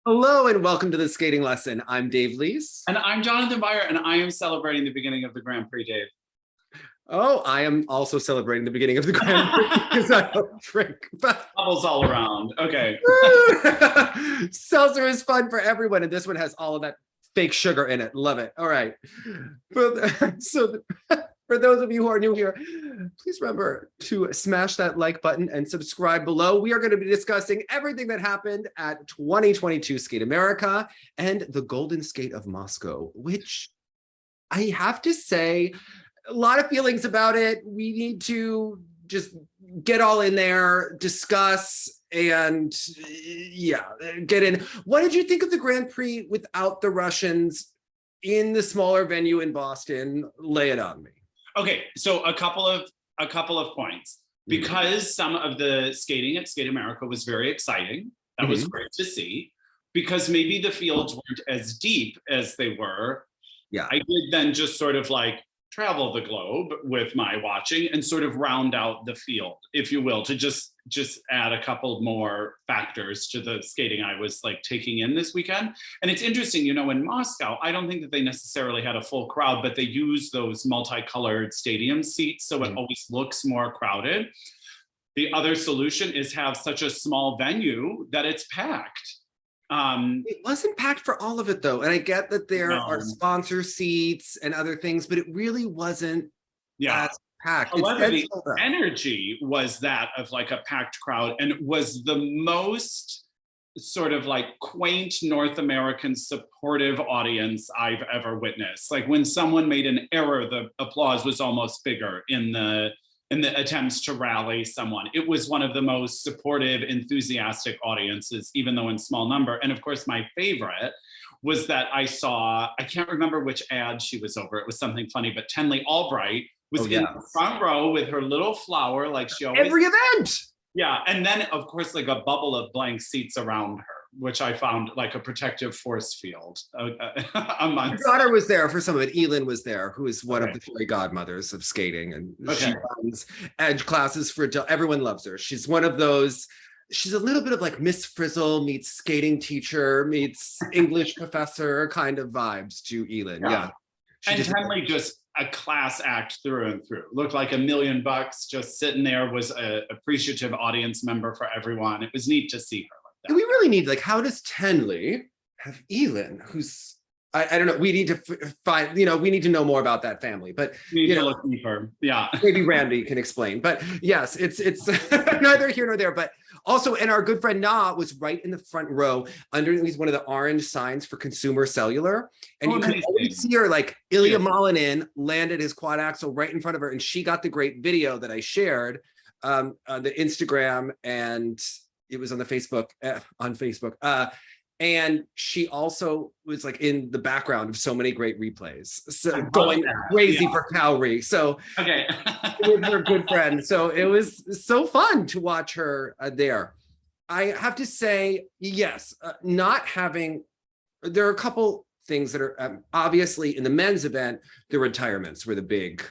Hello and welcome to the skating lesson. I'm Dave Lees. And I'm Jonathan Byer, and I am celebrating the beginning of the Grand Prix, Dave. Oh, I am also celebrating the beginning of the Grand Prix because I don't drink. Bubbles all around. Okay. Seltzer is fun for everyone, and this one has all of that fake sugar in it. Love it. All right. For those of you who are new here, please remember to smash that like button and subscribe below. We are going to be discussing everything that happened at 2022 Skate America and the Golden Skate of Moscow, which I have to say, a lot of feelings about it. We need to just get all in there, discuss, and get in. What did you think of the Grand Prix without the Russians in the smaller venue in Boston? Lay it on me. Okay, so a couple of points. Because some of the skating at Skate America was very exciting. That was great to see. Because maybe the fields weren't as deep as they were. Yeah. I did then just sort of like travel the globe with my watching and sort of round out the field, if you will, to just add a couple more factors to the skating I was like taking in this weekend. And it's interesting, you know, in Moscow, I don't think that they necessarily had a full crowd, but they use those multicolored stadium seats, so it always looks more crowded. The other solution is have such a small venue that it's packed. It wasn't packed for all of it though. And I get that there are sponsor seats and other things, but it really wasn't as packed. However, the energy was that of like a packed crowd, and it was the most sort of like quaint North American supportive audience I've ever witnessed. Like when someone made an error, the applause was almost bigger in the attempts to rally someone. It was one of the most supportive, enthusiastic audiences, even though in small number. And of course, my favorite was that I saw, I can't remember which ad she was over. It was something funny, but Tenley Albright was in the front row with her little flower, like she always— Every event! Yeah, and then of course, like a bubble of blank seats around her, which I found like a protective force field amongst. Her daughter was there for some of it. Elin was there, who is one of the fairy godmothers of skating, and she runs edge classes for everyone. Loves her. She's one of those. She's a little bit of like Miss Frizzle meets skating teacher meets English professor kind of vibes to Elin. Yeah. And Henley just a class act through and through. Looked like $1 million just sitting there, was an appreciative audience member for everyone. It was neat to see her like that. We really need, like, how does Tenley have Elin, who's, I don't know, we need to find, you know, we need to know more about that family, but you know, look deeper. Yeah. Maybe Randy can explain, but yes, it's neither here nor there. But also, and our good friend Na was right in the front row underneath one of the orange signs for Consumer Cellular, and you can always see her, like Ilia Malinin landed his quad axel right in front of her, and she got the great video that I shared on the Instagram, and it was on the Facebook and she also was like in the background of so many great replays, so going crazy for Kaori. So with her good friend. So it was so fun to watch her there. I have to say, yes, not having, there are a couple things that are obviously in the men's event, the retirements were the big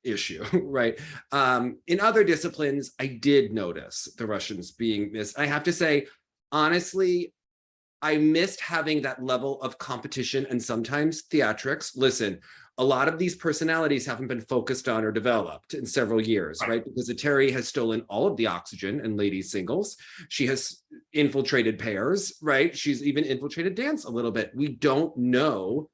issue, right? In other disciplines, I did notice the Russians being missed. I have to say, honestly, I missed having that level of competition and sometimes theatrics. Listen, a lot of these personalities haven't been focused on or developed in several years, right? Because Terry has stolen all of the oxygen in ladies singles. She has infiltrated pairs, right? She's even infiltrated dance a little bit. We don't know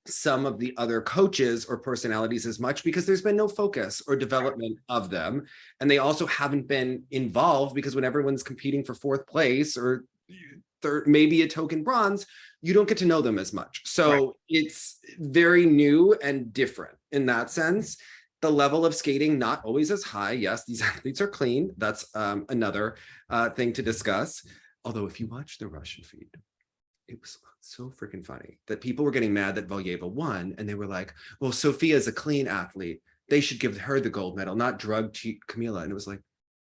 some of the other coaches or personalities as much because there's been no focus or development of them. And they also haven't been involved because when everyone's competing for fourth place or third, maybe a token bronze, you don't get to know them as much. So it's very new and different in that sense. The level of skating, not always as high. Yes, these athletes are clean. That's another thing to discuss. Although if you watch the Russian feed, it was so freaking funny that people were getting mad that Valieva won. And they were like, well, Sofia is a clean athlete. They should give her the gold medal, not drug cheat Kamila. And it was like,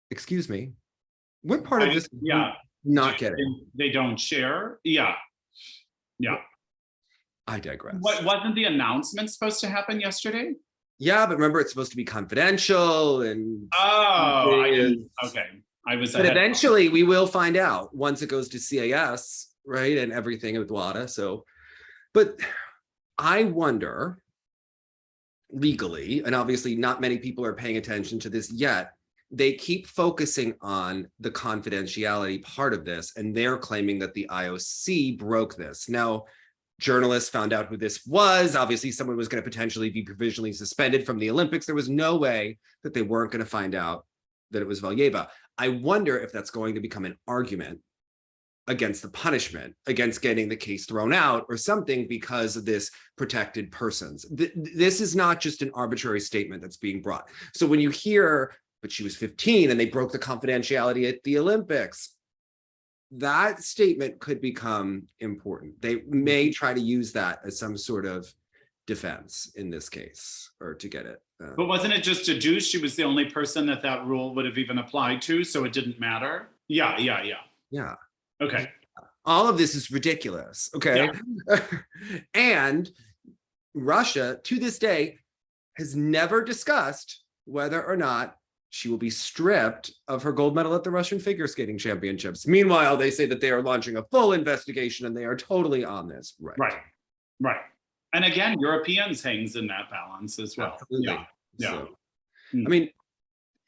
excuse me, what part of this? Not getting. They don't share. Yeah. I digress. Wasn't the announcement supposed to happen yesterday? Yeah, but remember, it's supposed to be confidential and. Oh, okay. I was. But eventually, we will find out once it goes to CAS right? And everything with WADA. So, but I wonder legally, and obviously not many people are paying attention to this yet, they keep focusing on the confidentiality part of this, and they're claiming that the IOC broke this. Now, journalists found out who this was. Obviously, someone was going to potentially be provisionally suspended from the Olympics. There was no way that they weren't going to find out that it was Valieva. I wonder if that's going to become an argument against the punishment, against getting the case thrown out or something because of this protected persons. This is not just an arbitrary statement that's being brought. So when you hear, but she was 15 and they broke the confidentiality at the Olympics, that statement could become important. They may try to use that as some sort of defense in this case, or to get it. But wasn't it just a deuce? She was the only person that rule would have even applied to, so it didn't matter? Yeah. Okay. All of this is ridiculous, okay? Yeah. And Russia, to this day, has never discussed whether or not she will be stripped of her gold medal at the Russian figure skating championships. Meanwhile, they say that they are launching a full investigation and they are totally on this. Right. And again, Europeans hangs in that balance as well. Absolutely. Yeah. So, I mean,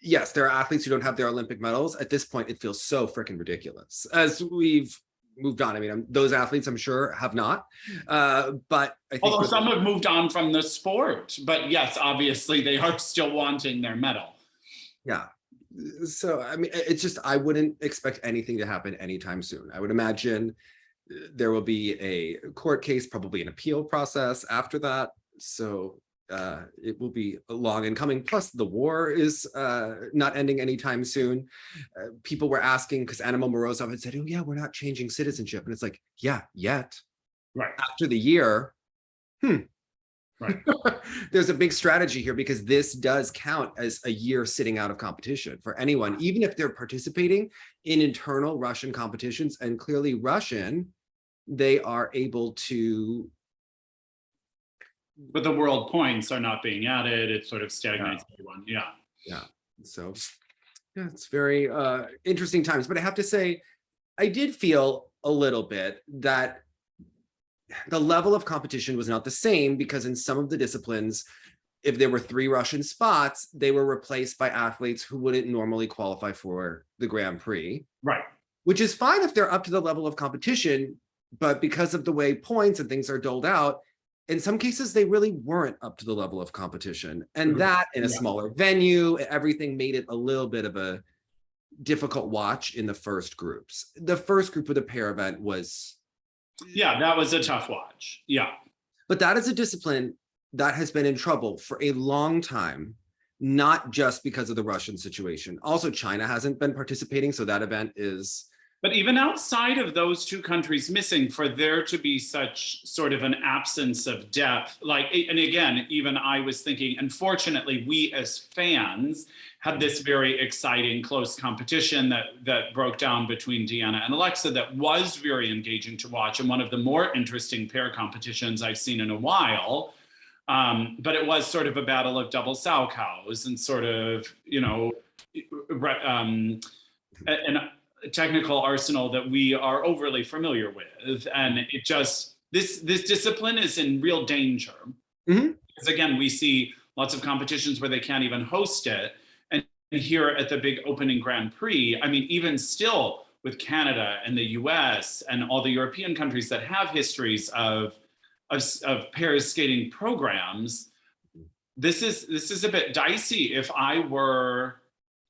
yes, there are athletes who don't have their Olympic medals. At this point, it feels so freaking ridiculous. As we've moved on, I mean, those athletes, I'm sure, have not. But I think although some have moved on from the sport, but yes, obviously they are still wanting their medal. Yeah. So, I mean, it's just, I wouldn't expect anything to happen anytime soon. I would imagine there will be a court case, probably an appeal process after that. So it will be long in coming. Plus, the war is not ending anytime soon. People were asking, because Annabelle Morozov had said, oh yeah, we're not changing citizenship. And it's like, yeah, yet. Right. After the year, Right. There's a big strategy here, because this does count as a year sitting out of competition for anyone, even if they're participating in internal Russian competitions. And clearly Russian, they are able to. But the world points are not being added. It sort of stagnates everyone. Yeah. So yeah, it's very interesting times. But I have to say, I did feel a little bit that the level of competition was not the same, because in some of the disciplines, if there were 3 Russian spots, they were replaced by athletes who wouldn't normally qualify for the Grand Prix. Right. Which is fine if they're up to the level of competition, but because of the way points and things are doled out, in some cases, they really weren't up to the level of competition. And that in a smaller venue, everything made it a little bit of a difficult watch in the first groups. The first group of the pair event was... Yeah, that was a tough watch. Yeah. But that is a discipline that has been in trouble for a long time, not just because of the Russian situation. Also, China hasn't been participating, so that event is... But even outside of those 2 countries missing, for there to be such sort of an absence of depth, like, and again, even I was thinking, unfortunately, we as fans had this very exciting close competition that broke down between Deanna and Alexa that was very engaging to watch, and one of the more interesting pair competitions I've seen in a while. But it was sort of a battle of double sow cows and sort of, an technical arsenal that we are overly familiar with. And it just, this discipline is in real danger. Because again, we see lots of competitions where they can't even host it. And here at the big opening Grand Prix, I mean, even still with Canada and the US and all the European countries that have histories of pairs skating programs, this is a bit dicey. If I were,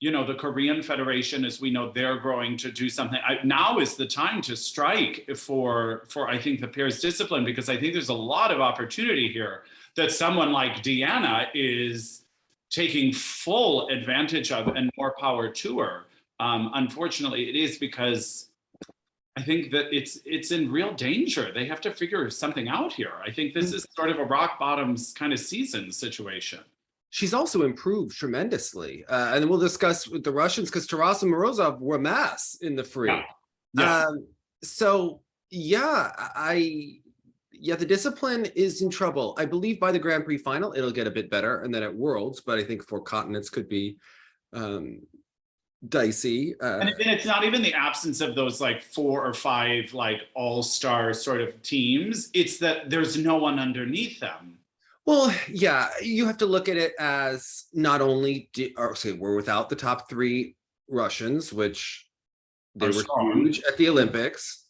the Korean Federation, as we know, they're growing to do something. Now is the time to strike for I think the pairs discipline, because I think there's a lot of opportunity here that someone like Deanna is taking full advantage of, and more power to her. Unfortunately, it is, because I think that it's in real danger. They have to figure something out here. I think this is sort of a rock bottom kind of season situation. She's also improved tremendously. And we'll discuss with the Russians, because Tarasova and Morozov were a mess in the free. The discipline is in trouble. I believe by the Grand Prix final, it'll get a bit better, and then at Worlds, but I think 4 continents could be dicey. And it's not even the absence of those like 4 or 5 like all-star sort of teams. It's that there's no one underneath them. Well, yeah, you have to look at it as not only we're without the top 3 Russians, which they were huge at the Olympics.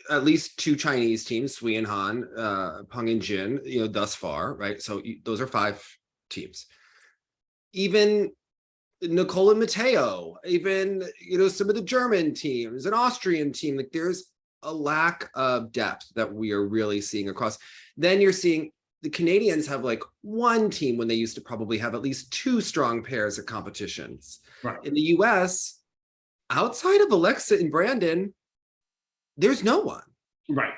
At least 2 Chinese teams, Sui and Han, Peng and Jin, thus far, right? So those are 5 teams. Even Nicole and Matteo, even, some of the German teams, an Austrian team, like there's a lack of depth that we are really seeing across. Then you're seeing the Canadians have like 1 team when they used to probably have at least 2 strong pairs at competitions. Right. In the US, outside of Alexa and Brandon, there's no one. Right.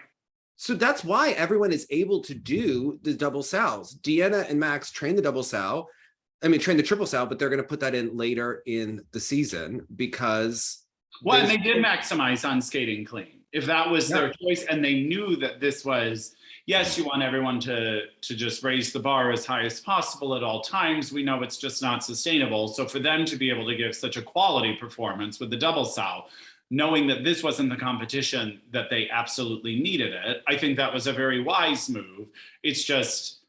So that's why everyone is able to do the double sows. Deanna and Max train the triple sow, but they're going to put that in later in the season because. Well, and they did maximize on skating clean. If that was their choice, and they knew that this was, yes, you want everyone to just raise the bar as high as possible at all times. We know it's just not sustainable. So for them to be able to give such a quality performance with the double sow, knowing that this wasn't the competition that they absolutely needed it, I think that was a very wise move. It's just,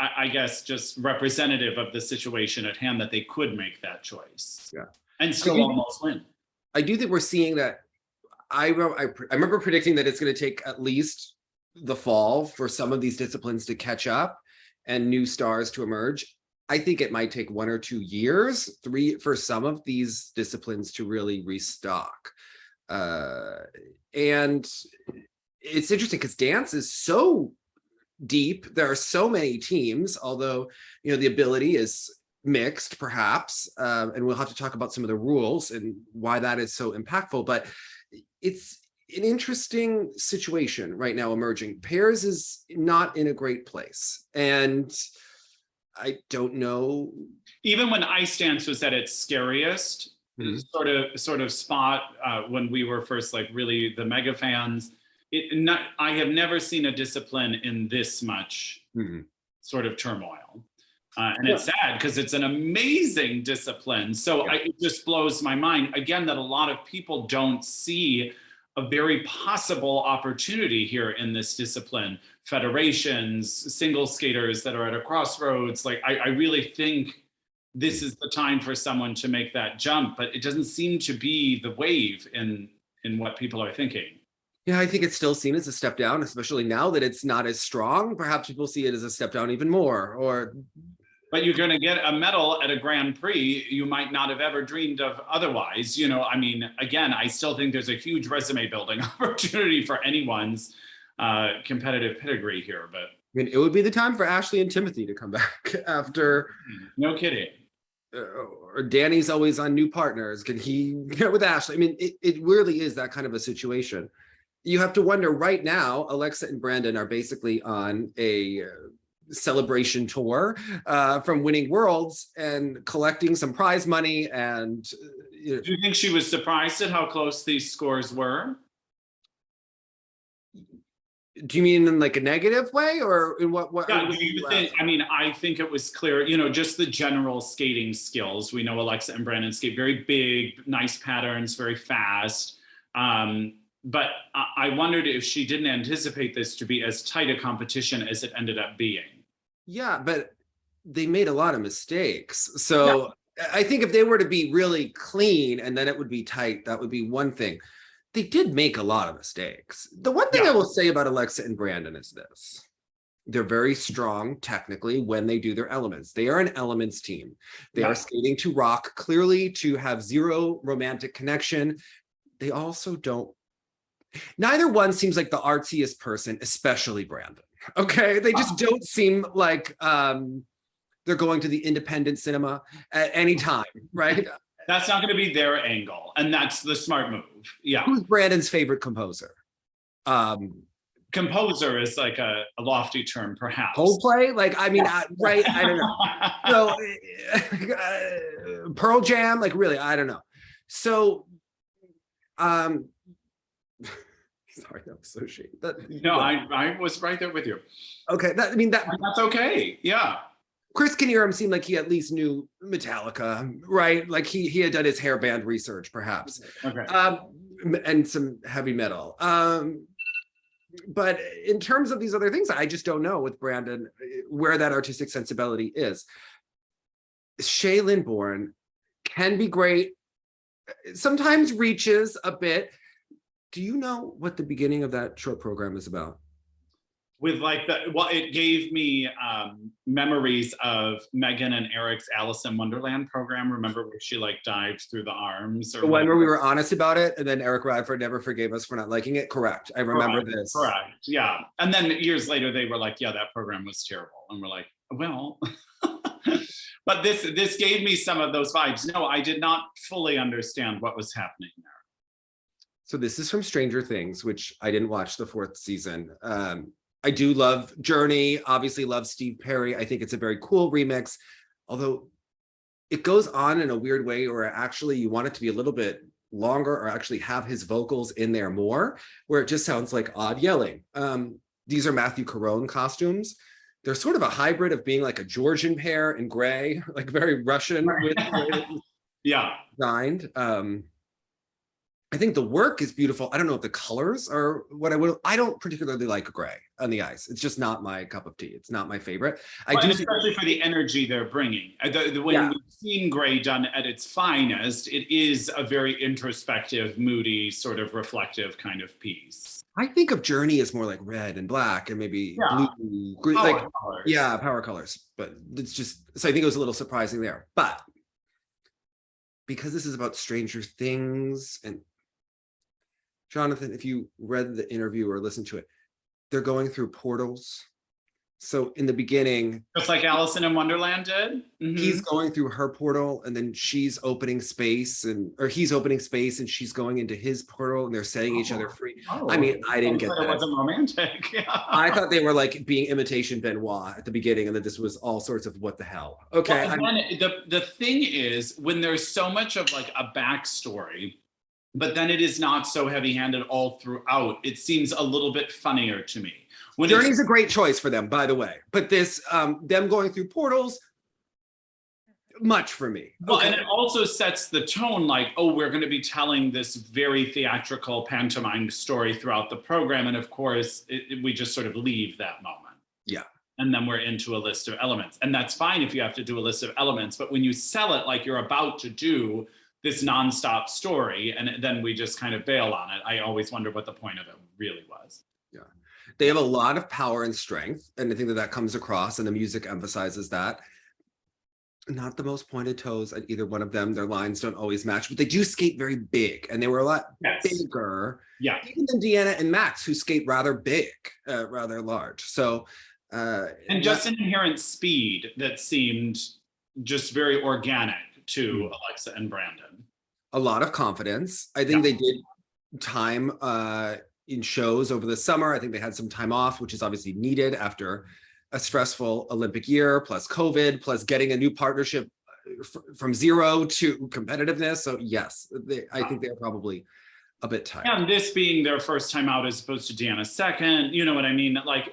I guess, just representative of the situation at hand that they could make that choice. Yeah. And still almost win. I do think we're seeing that. I remember predicting that it's going to take at least the fall for some of these disciplines to catch up and new stars to emerge. I think it might take 1 or 2 years, 3 for some of these disciplines to really restock. And it's interesting because dance is so deep. There are so many teams, although, the ability is mixed perhaps. And we'll have to talk about some of the rules and why that is so impactful, but it's an interesting situation right now emerging. Pairs is not in a great place. And I don't know. Even when ice dance was at its scariest sort of spot when we were first like really the mega fans, I have never seen a discipline in this much sort of turmoil. And it's sad because it's an amazing discipline. So it just blows my mind, again, that a lot of people don't see a very possible opportunity here in this discipline. Federations, single skaters that are at a crossroads. Like, I really think this is the time for someone to make that jump, but it doesn't seem to be the wave in what people are thinking. Yeah, I think it's still seen as a step down, especially now that it's not as strong. Perhaps people see it as a step down even more, But you're going to get a medal at a Grand Prix you might not have ever dreamed of otherwise. Again, I still think there's a huge resume building opportunity for anyone's competitive pedigree here. But it would be the time for Ashley and Timothy to come back after. No kidding. Or Danny's always on new partners. Can he get with Ashley? It really is that kind of a situation. You have to wonder right now, Alexa and Brandon are basically on a celebration tour from winning worlds and collecting some prize money. And do you think she was surprised at how close these scores were? Do you mean in like a negative way, or in what yeah, do you think, I think it was clear, just the general skating skills. We know Alexa and Brandon skate very big, nice patterns, very fast. But I wondered if she didn't anticipate this to be as tight a competition as it ended up being. Yeah, but they made a lot of mistakes. So I think if they were to be really clean and then it would be tight, that would be one thing. They did make a lot of mistakes. The one thing I will say about Alexa and Brandon is this. They're very strong technically when they do their elements. They are an elements team. They are skating to rock, clearly to have zero romantic connection. They also don't. Neither one seems like the artsiest person, especially Brandon. Okay, they just don't seem like they're going to the independent cinema at any time, right? That's not going to be their angle, and that's the smart move. Yeah. Who's Brandon's favorite composer? Composer is like a lofty term, perhaps. Coldplay, right? I don't know. So, Pearl Jam, like really, I don't know. So, sorry, that was so shady. No, I was right there with you. Okay, that's okay. Yeah. Chris Knierim seemed like he at least knew Metallica, right? Like he had done his hairband research, perhaps. Okay. And some heavy metal. But in terms of these other things, I just don't know with Brandon where that artistic sensibility is. Shaylin Bourne can be great, sometimes reaches a bit. Do you know what the beginning of that short program is about? With like it gave me memories of Megan and Eric's Alice in Wonderland program. Remember where she like dives through the arms? Or the one where we were honest about it, and then Eric Radford never forgave us for not liking it. Correct. I remember this. Correct. Yeah. And then years later, they were like, "Yeah, that program was terrible," and we're like, "Well." But this gave me some of those vibes. No, I did not fully understand what was happening there. So this is from Stranger Things, which I didn't watch the 4th season. I do love Journey, obviously love Steve Perry. I think it's a very cool remix, although it goes on in a weird way where actually you want it to be a little bit longer or actually have his vocals in there more, where it just sounds like odd yelling. These are Matthew Carone costumes. They're sort of a hybrid of being like a Georgian pear in gray, like very Russian with yeah, designed. I think the work is beautiful. I don't know if the colors are what I don't particularly like gray on the ice. It's just not my cup of tea. It's not my favorite. Especially for the energy they're bringing. When we've seen gray done at its finest, it is a very introspective, moody, sort of reflective kind of piece. I think of Journey as more like red and black and maybe blue, green, power colors. But it's just, so I think it was a little surprising there. But because this is about Stranger Things, and Jonathan, if you read the interview or listened to it, they're going through portals. So in the beginning, just like Alice in Wonderland did, he's going through her portal, and then she's opening space, or he's opening space, and she's going into his portal, and they're setting each other free. I mean, I didn't get that. It wasn't romantic. I thought they were like being imitation Benoit at the beginning, and that this was all sorts of what the hell. Okay. Well, the thing is, when there's so much of like a backstory, but then it is not so heavy-handed all throughout, it seems a little bit funnier to me. Journey's a great choice for them, by the way. But this, them going through portals, much for me. Well, and it also sets the tone like, oh, we're going to be telling this very theatrical pantomime story throughout the program. And of course, we just sort of leave that moment. Yeah. And then we're into a list of elements. And that's fine if you have to do a list of elements. But when you sell it like you're about to do this nonstop story, and then we just kind of bail on it, I always wonder what the point of it really was. Yeah. They have a lot of power and strength, and I think that comes across, and the music emphasizes that. Not the most pointed toes at either one of them. Their lines don't always match, but they do skate very big, and they were a lot bigger. Yeah. Even than Deanna and Max, who skate rather big, rather large. So, and just an inherent speed that seemed just very organic to Alexa and Brandon. A lot of confidence. I think they did time in shows over the summer. I think they had some time off, which is obviously needed after a stressful Olympic year, plus COVID, plus getting a new partnership from zero to competitiveness. So yes, I think they're probably a bit tired. And this being their first time out as opposed to Deanna's second, you know what I mean? Like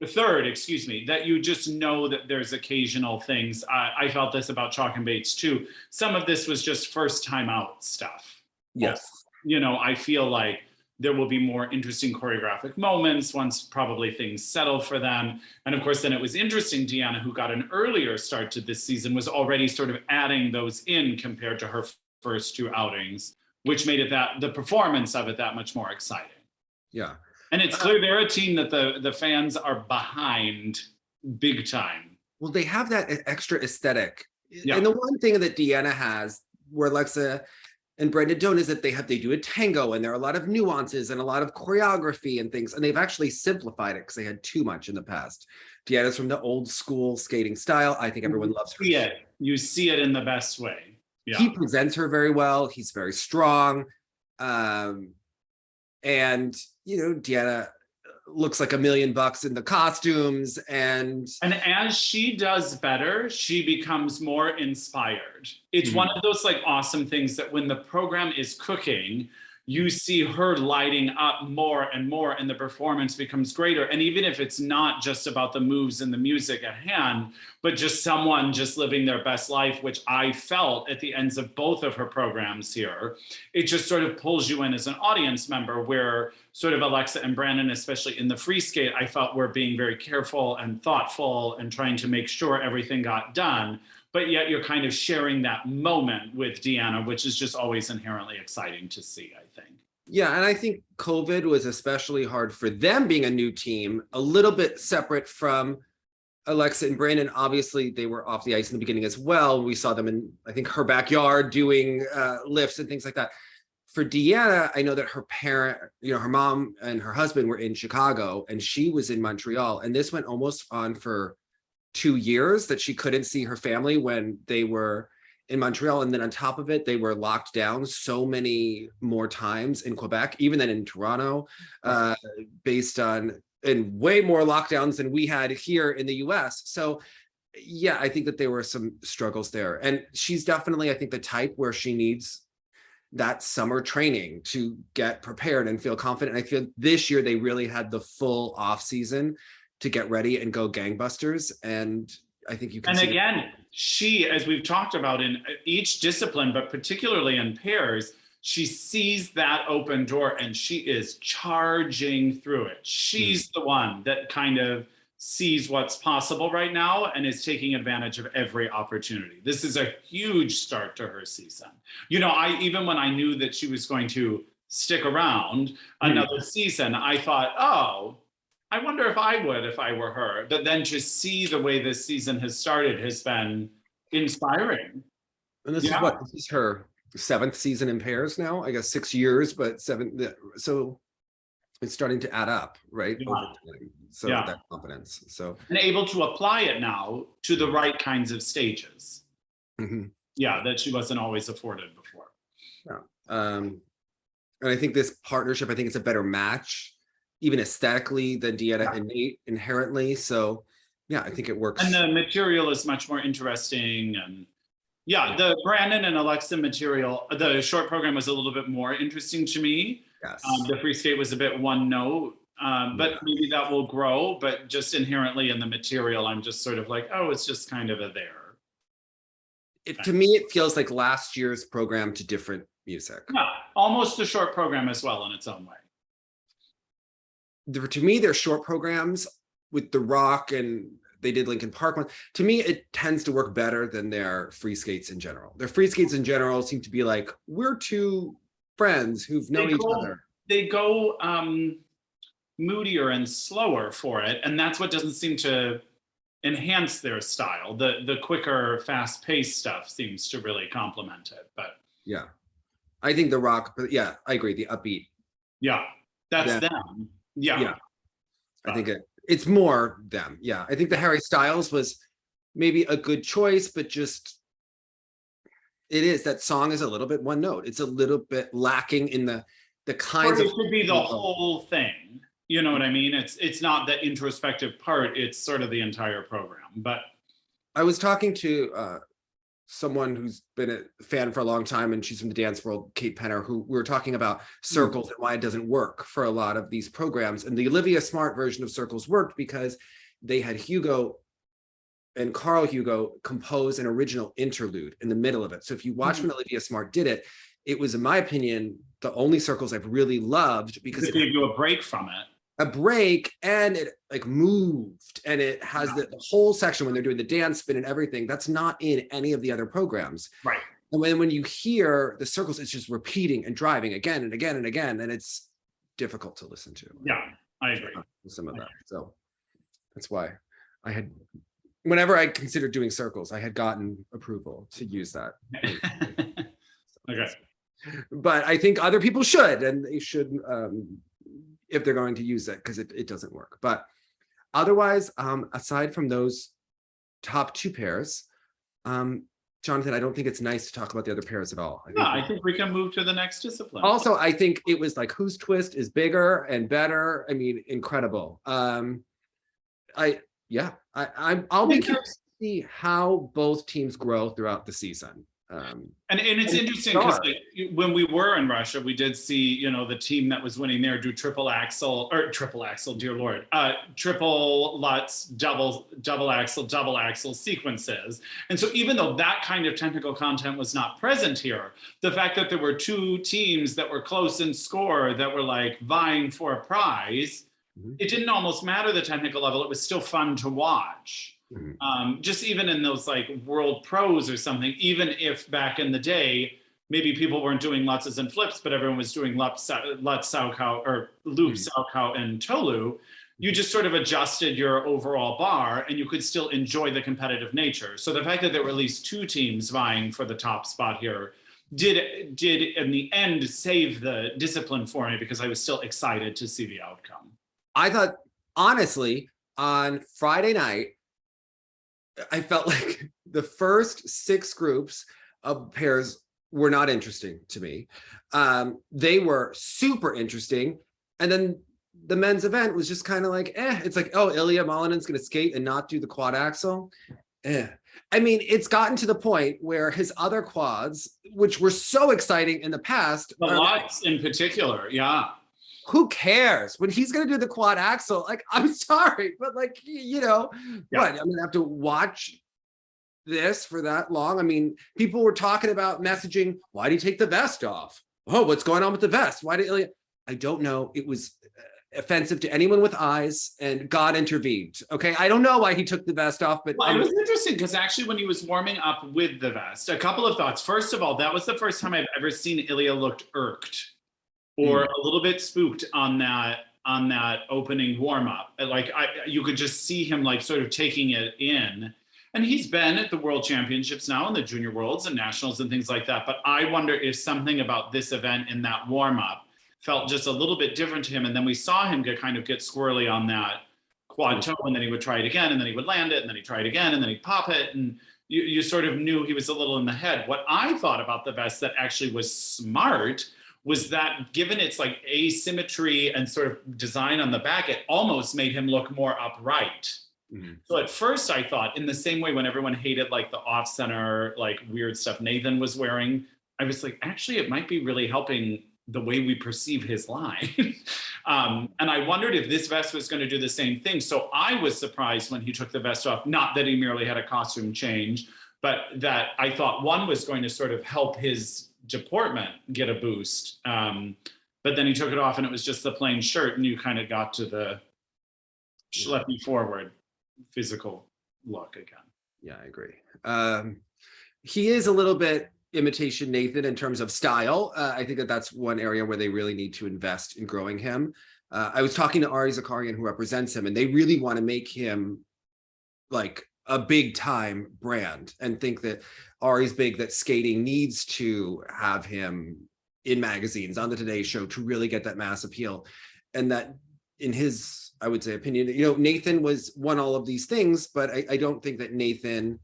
third, excuse me, that you just know that there's occasional things. I felt this about Chock and Bates too. Some of this was just first time out stuff. Yes. You know, I feel like there will be more interesting choreographic moments once probably things settle for them. And of course, then it was interesting, Deanna, who got an earlier start to this season, was already sort of adding those in compared to her first two outings, which made it the performance of it that much more exciting. Yeah. And it's clear they're a team that the fans are behind big time. Well, they have that extra aesthetic. Yeah. And the one thing that Deanna has, where Alexa and Brandon don't, is that they do a tango, and there are a lot of nuances and a lot of choreography and things. And they've actually simplified it because they had too much in the past. Deanna's from the old school skating style. I think everyone loves her. You see it in the best way. Yeah. He presents her very well. He's very strong. And, you know, Deanna looks like $1 million in the costumes, and as she does better, she becomes more inspired. It's one of those like awesome things that when the program is cooking, you see her lighting up more and more, and the performance becomes greater. And even if it's not just about the moves and the music at hand, but just someone just living their best life, which I felt at the ends of both of her programs here, it just sort of pulls you in as an audience member, where sort of Alexa and Brandon, especially in the free skate, I felt were being very careful and thoughtful and trying to make sure everything got done. But yet you're kind of sharing that moment with Deanna, which is just always inherently exciting to see, I think. Yeah, and I think COVID was especially hard for them being a new team, a little bit separate from Alexa and Brandon. Obviously, they were off the ice in the beginning as well. We saw them in, I think, her backyard doing lifts and things like that. For Deanna, I know that her parent, her mom and her husband were in Chicago and she was in Montreal. And this went almost on for 2 years that she couldn't see her family when they were in Montreal. And then on top of it, they were locked down so many more times in Quebec, even than in Toronto, based on, and way more lockdowns than we had here in the US. So yeah, I think that there were some struggles there. And she's definitely, I think, the type where she needs that summer training to get prepared and feel confident. And I feel this year they really had the full off season to get ready and go gangbusters. And I think you can and see again, she, as we've talked about in each discipline, but particularly in pairs, she sees that open door and she is charging through it. She's the one that kind of sees what's possible right now and is taking advantage of every opportunity. This is a huge start to her season. Even when I knew that she was going to stick around another season, I thought, oh, I wonder if I would if I were her. But then to see the way this season has started has been inspiring. And this is what? This is her 7th season in pairs now, I guess 6 years, but 7. So it's starting to add up, right? Yeah. Over time. So that confidence. So and able to apply it now to the right kinds of stages. Yeah, that she wasn't always afforded before. Yeah. And I think this partnership, I think it's a better match, even aesthetically, than Deanna and Nate inherently. So yeah, I think it works. And the material is much more interesting. And the Brandon and Alexa material, the short program was a little bit more interesting to me. Yes. The free skate was a bit one note, but maybe that will grow. But just inherently in the material, I'm just sort of like, oh, it's just kind of a there. To me, it feels like last year's program to different music. Yeah, almost a short program as well in its own way. To me, their short programs with the rock, and they did Linkin Park one. To me, it tends to work better than their free skates in general. Their free skates in general seem to be like, we're two friends who've known each other. They go moodier and slower for it, and that's what doesn't seem to enhance their style. The quicker, fast-paced stuff seems to really complement it. But yeah, I think the rock. But yeah, I agree. The upbeat. Yeah, that's them. Yeah. I think it's more them. Yeah, I think the Harry Styles was maybe a good choice, but just that song is a little bit one note. It's a little bit lacking in the kinds of. It should be the whole thing. You know what I mean? It's not the introspective part. It's sort of the entire program. But I was talking to someone who's been a fan for a long time, and she's from the dance world, Kate Penner, who we were talking about circles and why it doesn't work for a lot of these programs. And the Olivia Smart version of circles worked because they had Hugo and Carl Hugo compose an original interlude in the middle of it. So if you watch when Olivia Smart did it, it was, in my opinion, the only circles I've really loved because it gave you a break from it. A break, and it like moved, and it has the whole section when they're doing the dance spin and everything. That's not in any of the other programs. Right. And when you hear the circles, it's just repeating and driving again and again and again, and it's difficult to listen to. Yeah, I agree. Some of that. So that's why I had, whenever I considered doing circles, I had gotten approval to use that. Okay. But I think other people should, and they should, if they're going to use it, because it doesn't work. But otherwise, aside from those top 2 pairs, Jonathan, I don't think it's nice to talk about the other pairs at all. I think we can move to the next discipline. Also, I think it was like, whose twist is bigger and better? I mean, incredible. I'll be curious to see how both teams grow throughout the season. And it's interesting because when we were in Russia, we did see, the team that was winning there do triple axel, dear Lord, triple Lutz, double axel sequences. And so even though that kind of technical content was not present here, the fact that there were two teams that were close in score that were like vying for a prize, it didn't almost matter the technical level. It was still fun to watch. Just even in those like world pros or something, even if back in the day, maybe people weren't doing Lutzes and flips, but everyone was doing Lutz, Saukow, or loop, Saukow, and Tolu, you just sort of adjusted your overall bar and you could still enjoy the competitive nature. So the fact that there were at least two teams vying for the top spot here did in the end save the discipline for me, because I was still excited to see the outcome. I thought, honestly, on Friday night, I felt like the first 6 groups of pairs were not interesting to me. They were super interesting. And then the men's event was just kind of like, it's like, oh, Ilia Malinin's going to skate and not do the quad axel. I mean, it's gotten to the point where his other quads, which were so exciting in the past. The Lutz in particular, yeah. Who cares when he's going to do the quad axel? Like, I'm sorry, but like, what? I'm going to have to watch this for that long. I mean, people were talking about messaging. Why did he take the vest off? Oh, what's going on with the vest? Why did I don't know. It was offensive to anyone with eyes, and God intervened. Okay. I don't know why he took the vest off, but it was interesting because actually when he was warming up with the vest, a couple of thoughts. First of all, that was the first time I've ever seen Ilia looked irked or a little bit spooked on that opening warm up. Like you could just see him like sort of taking it in. And he's been at the World Championships now and the Junior Worlds and Nationals and things like that. But I wonder if something about this event in that warm up felt just a little bit different to him. And then we saw him get squirrely on that quad toe, and then he would try it again, and then he would land it, and then he'd try it again, and then he'd pop it. And you sort of knew he was a little in the head. What I thought about the vest that actually was smart was that given its like asymmetry and sort of design on the back, it almost made him look more upright. So at first I thought, in the same way when everyone hated like the off-center, like weird stuff Nathan was wearing, I was like, actually, it might be really helping the way we perceive his line. And I wondered if this vest was going to do the same thing. So I was surprised when he took the vest off, not that he merely had a costume change, but that I thought one was going to sort of help his deportment get a boost. But then he took it off and it was just the plain shirt, and you kind of got to the schleppy forward physical look again. Yeah, I agree. He is a little bit imitation Nathan in terms of style. I think that's one area where they really need to invest in growing him. I was talking to Ari Zakarian, who represents him, and they really want to make him like a big time brand, and think that Ari's big, that skating needs to have him in magazines, on the Today Show, to really get that mass appeal. And that in his, I would say, opinion, Nathan won all of these things, but I don't think that Nathan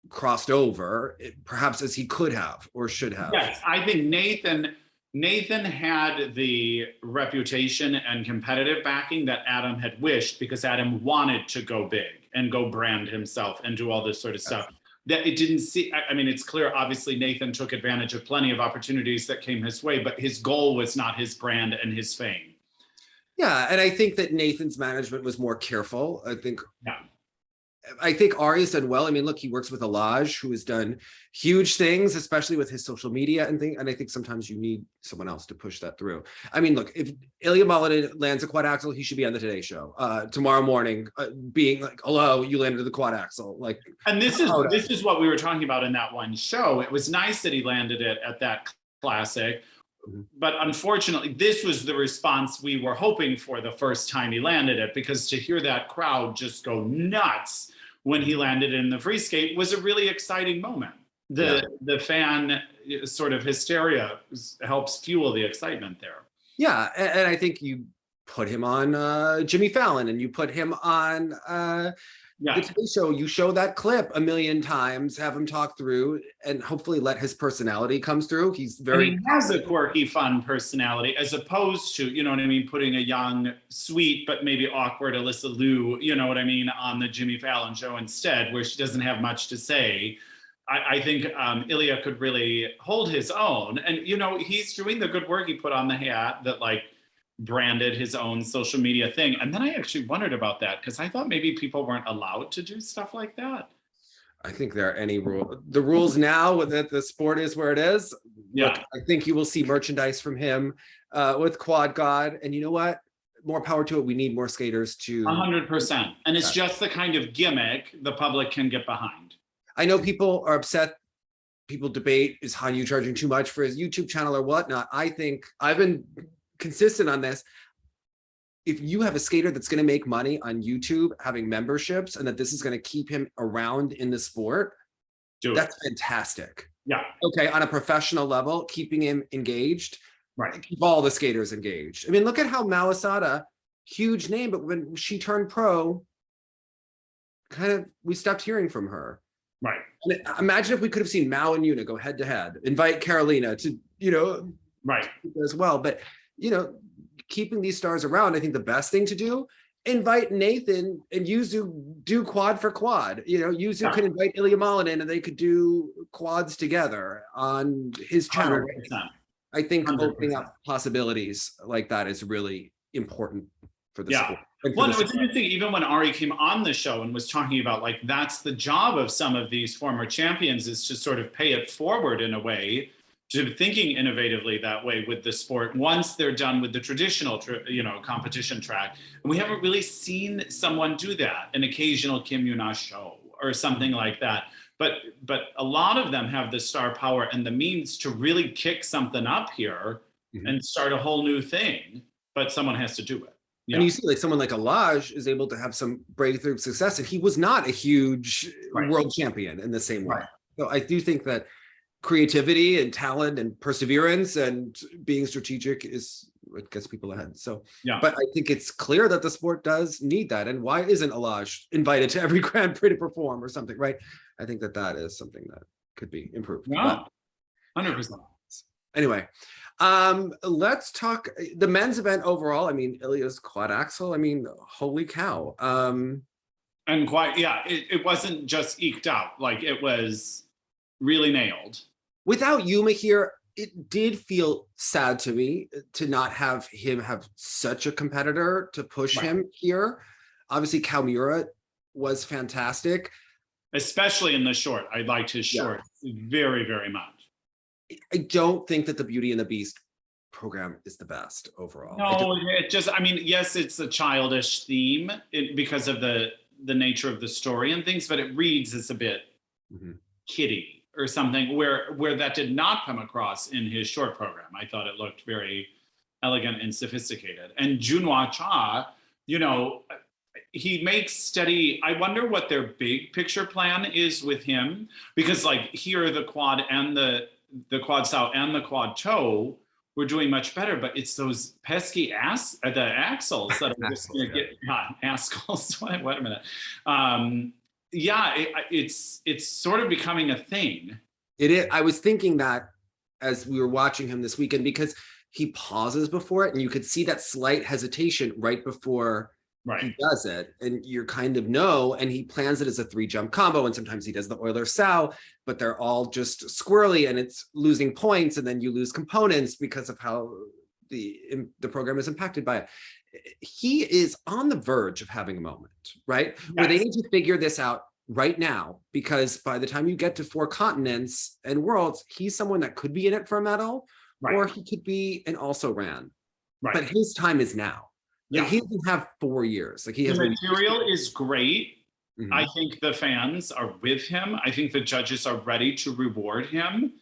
crossed over perhaps as he could have or should have. Yes, I think Nathan had the reputation and competitive backing that Adam had wished, because Adam wanted to go big and go brand himself and do all this sort of stuff. That it didn't see, I mean, it's clear, obviously, Nathan took advantage of plenty of opportunities that came his way, but his goal was not his brand and his fame. Yeah, and I think that Nathan's management was more careful. I think Ari's done well. I mean, look, he works with Alaj, who has done huge things, especially with his social media and things. And I think sometimes you need someone else to push that through. I mean, look, if Ilia Malinin lands a quad axel, he should be on the Today Show tomorrow morning, being like, "Hello, you landed the quad axel." Like, and this is what we were talking about in that one show. It was nice that he landed it at that classic. But unfortunately, this was the response we were hoping for the first time he landed it, because to hear that crowd just go nuts when he landed in the free skate was a really exciting moment. The fan sort of hysteria helps fuel the excitement there. Yeah, and I think you put him on Jimmy Fallon, and you put him on the Today Show. You show that clip a million times, have him talk through, and hopefully let his personality comes through. He has a quirky, fun personality, as opposed to, you know what I mean, putting a young, sweet, but maybe awkward Alyssa Liu, you know what I mean, on the Jimmy Fallon show instead, where she doesn't have much to say. I think Ilia could really hold his own. And, you know, he's doing the good work. He put on the hat that like branded his own social media thing. And then I actually wondered about that because I thought maybe people weren't allowed to do stuff like that. I think there are any rule. The rules now that the sport is where it is. Yeah. Look, I think you will see merchandise from him with Quad God. And you know what? More power to it. We need more skaters to 100%. And it's just the kind of gimmick the public can get behind. I know people are upset. People debate, is Hanyu charging too much for his YouTube channel or whatnot? I think I've been consistent on this. If you have a skater that's going to make money on YouTube, having memberships, and that this is going to keep him around in the sport, that's fantastic. Yeah. Okay, on a professional level, keeping him engaged, right? Keep all the skaters engaged. I mean, look at how Mao Asada, huge name, but when she turned pro, kind of we stopped hearing from her. Right. And imagine if we could have seen Mao and Yuna go head to head, invite Carolina to, you know, right, as well. But, you know, keeping these stars around, I think the best thing to do, invite Nathan and Yuzu do quad for quad. You know, Yuzu can invite Ilia Malinin and they could do quads together on his channel. 100%. I think 100%. opening up possibilities like that is really important for the sport. Well, it was interesting, even when Ari came on the show and was talking about, like, that's the job of some of these former champions, is to sort of pay it forward in a way, to thinking innovatively that way with the sport once they're done with the traditional, you know, competition track. And we haven't really seen someone do that, an occasional Kim Yuna show or something like that. But a lot of them have the star power and the means to really kick something up here and start a whole new thing, but someone has to do it. Yeah. And you see, like, someone like Alaj is able to have some breakthrough success, and he was not a huge world champion in the same way. So I do think that creativity and talent and perseverance and being strategic is what gets people ahead. So, but I think it's clear that the sport does need that. And why isn't Alaj invited to every Grand Prix to perform or something, right? I think that that is something that could be improved. Yeah, 100%. Anyway, let's talk the men's event overall. I mean, Ilia's quad axel. I mean, holy cow. And quite, it wasn't just eked out. Like, it was really nailed. Without Yuma here, it did feel sad to me to not have him have such a competitor to push him here. Obviously, Kalmura was fantastic. Especially in the short. I liked his short very, very much. I don't think that the Beauty and the Beast program is the best overall. No, it just, I mean, yes, it's a childish theme because of the nature of the story and things, but it reads as a bit kiddie or something where that did not come across in his short program. I thought it looked very elegant and sophisticated. And Junhwa Cha, you know, he makes steady. I wonder what their big picture plan is with him, because like here, the quad and the quad sow and the quad toe were doing much better, but it's those pesky the axles that are just going to get axles. Wait a minute. It's sort of becoming a thing. It is. I was thinking that as we were watching him this weekend, because he pauses before it, and you could see that slight hesitation right before he does it, and you're kind of and he plans it as a 3-jump combo, and sometimes he does the Euler sow, but they're all just squirrely, and it's losing points, and then you lose components because of how the program is impacted by it. He is on the verge of having a moment, right? Yes. Where they need to figure this out right now, because by the time you get to 4 continents and worlds, he's someone that could be in it for a medal, or he could be an also ran. But his time is now. Like, he doesn't have 4 years. Like, he has. The material is great. I think the fans are with him. I think the judges are ready to reward him.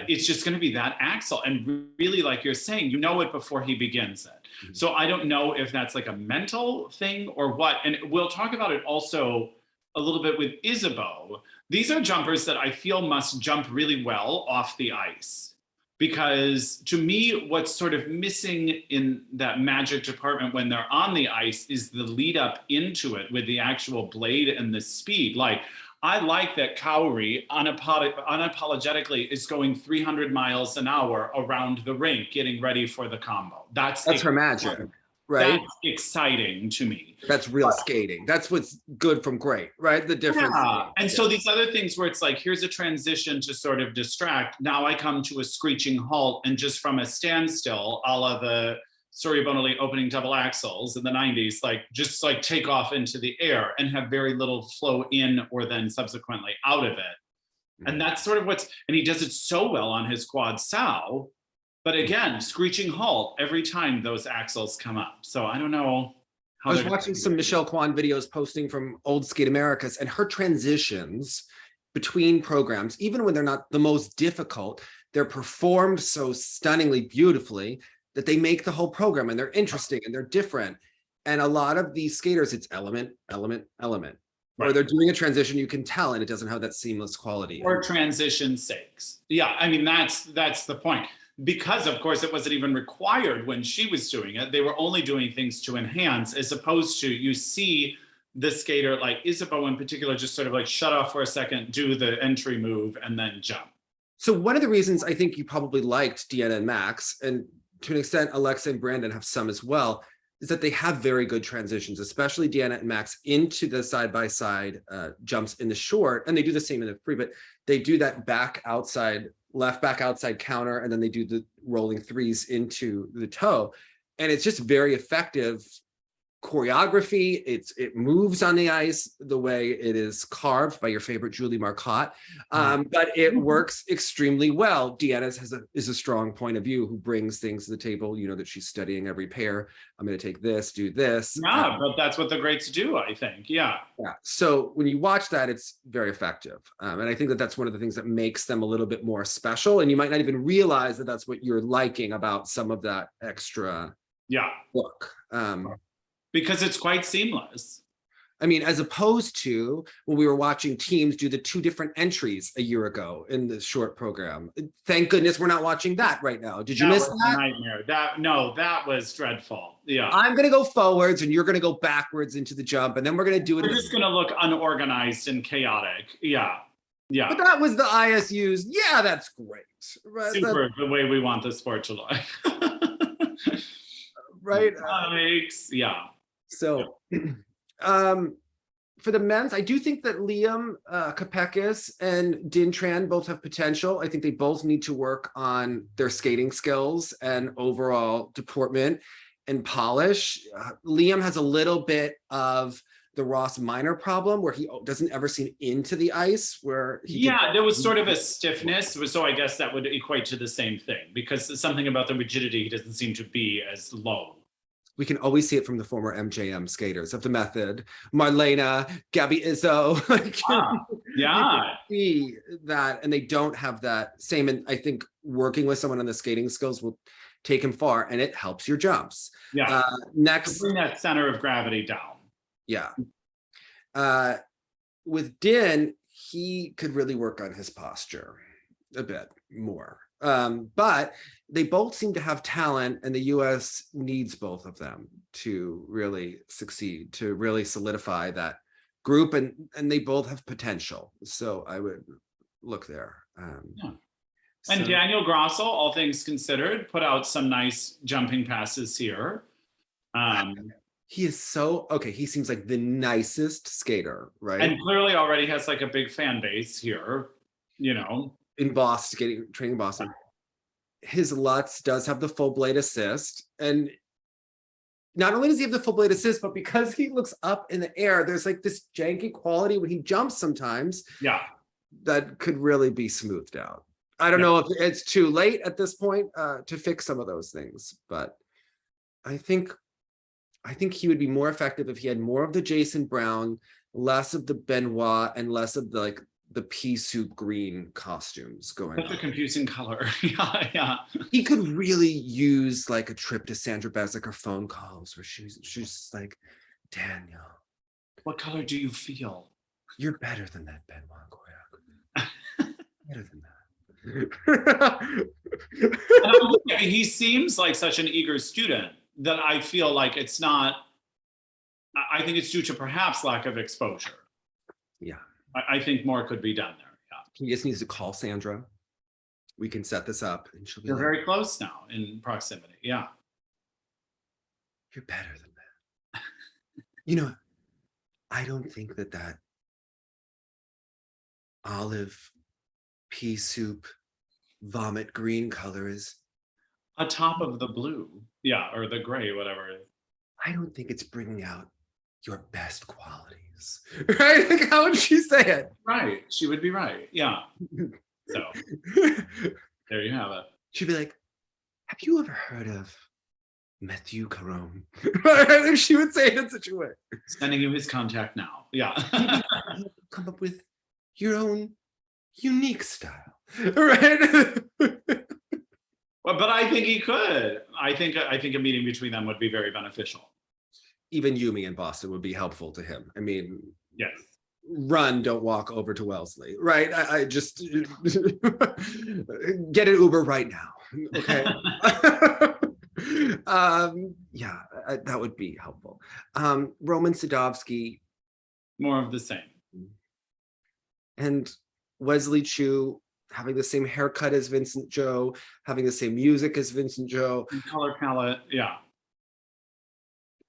It's just going to be that Axel, and really, like you're saying, you know it before he begins it. So I don't know if that's like a mental thing or what. And we'll talk about it also a little bit with Isabeau. These are jumpers that I feel must jump really well off the ice. Because to me, what's sort of missing in that magic department when they're on the ice is the lead up into it with the actual blade and the speed. Like, I like that Kaori unapologetically is going 300 miles an hour around the rink, getting ready for the combo. That's her magic. right? That's exciting to me. That's real skating. That's what's good from great, right? The difference. Yeah. And so these other things where it's like, here's a transition to sort of distract. Now I come to a screeching halt and just from a standstill, a la the Soria Bonoli opening double axels in the 90s, like just like take off into the air and have very little flow in or then subsequently out of it. And that's sort of and he does it so well on his quad sow, but again, screeching halt every time those axles come up. So I don't know. I was watching some Michelle Kwan videos posting from Old Skate Americas, and her transitions between programs, even when they're not the most difficult, they're performed so stunningly beautifully that they make the whole program, and they're interesting and they're different. And a lot of these skaters, it's element, element, element. Right. Or they're doing a transition, you can tell, and it doesn't have that seamless quality. Or transition sakes. Yeah, I mean, that's the point. Because, of course, it wasn't even required when she was doing it. They were only doing things to enhance, as opposed to you see the skater, like Isabeau in particular, just sort of like shut off for a second, do the entry move, and then jump. So one of the reasons I think you probably liked Deanna and Max, and to an extent, Alexa and Brandon have some as well, is that they have very good transitions, especially Deanna and Max into the side-by-side jumps in the short, and they do the same in the free, but they do that back outside, left back outside counter, and then they do the rolling threes into the toe. And it's just very effective choreography. It moves on the ice the way it is carved by your favorite Julie Marcotte, but it works extremely well. Deanna's is a strong point of view, who brings things to the table. You know that she's studying every pair. I'm going to take this, do this. Yeah, but that's what the greats do, I think. Yeah. So when you watch that, it's very effective. And I think that that's one of the things that makes them a little bit more special. And you might not even realize that that's what you're liking about some of that extra look. Because it's quite seamless. I mean, as opposed to when we were watching teams do the 2 different entries a year ago in the short program. Thank goodness we're not watching that right now. Did you miss that? Nightmare. That was dreadful. Yeah. I'm going to go forwards and you're going to go backwards into the jump, and then we're going to do it. We're just going to look unorganized and chaotic. Yeah. Yeah. But that was the ISU's. Yeah, that's great. Right? Super, the way we want the sport to look. Right? Yeah. So, for the men's, I do think that Liam Kapekis and Din Tran both have potential. I think they both need to work on their skating skills and overall deportment and polish. Liam has a little bit of the Ross Minor problem where he doesn't ever seem into the ice, where there was sort of a stiffness. So I guess that would equate to the same thing, because something about the rigidity, he doesn't seem to be as low. We can always see it from the former MJM skaters of the method, Marlena, Gabby Izzo. See that, and they don't have that same. And I think working with someone on the skating skills will take him far, and it helps your jumps. Yeah. Next, bring that center of gravity down. Yeah. With Din, he could really work on his posture a bit more. But they both seem to have talent, and the US needs both of them to really succeed, to really solidify that group, and they both have potential. So I would look there. And Daniel Grossel, all things considered, put out some nice jumping passes here. He is so okay. He seems like the nicest skater, right? And clearly already has like a big fan base here, you know. In Boston, training in Boston. His Lutz does have the full blade assist. And not only does he have the full blade assist, but because he looks up in the air, there's like this janky quality when he jumps sometimes. Yeah. That could really be smoothed out. I don't know if it's too late at this point to fix some of those things, but I think he would be more effective if he had more of the Jason Brown, less of the Benoit, and less of the pea soup green costumes going on. Such a confusing color. Yeah. He could really use like a trip to Sandra Bezic or phone calls where she's just like, Daniel, what color do you feel? You're better than that Benoit choreography. Better than that. He seems like such an eager student that I feel like it's not, I think it's due to perhaps lack of exposure. Yeah. I think more could be done there. Yeah. He just needs to call Sandra. We can set this up, and she'll be. You're very close now in proximity. Yeah. You're better than that. You know, I don't think that olive pea soup vomit green color is a top of the blue. Yeah, or the gray, whatever it is. I don't think it's bringing out your best qualities. Right? Like, how would she say it? Right. She would be right. Yeah. So there you have it. She'd be like, have you ever heard of Matthew Caron? I think she would say it in such a way. Sending you his contact now. Yeah. Come up with your own unique style. Right? But I think he could. I think a meeting between them would be very beneficial. Even Yumi in Boston would be helpful to him. I mean, yes. Run, don't walk over to Wellesley, right? I just get an Uber right now, okay? Yeah, that would be helpful. Roman Sadovsky. More of the same. And Wesley Chu having the same haircut as Vincent Joe, having the same music as Vincent Joe. And color palette, yeah.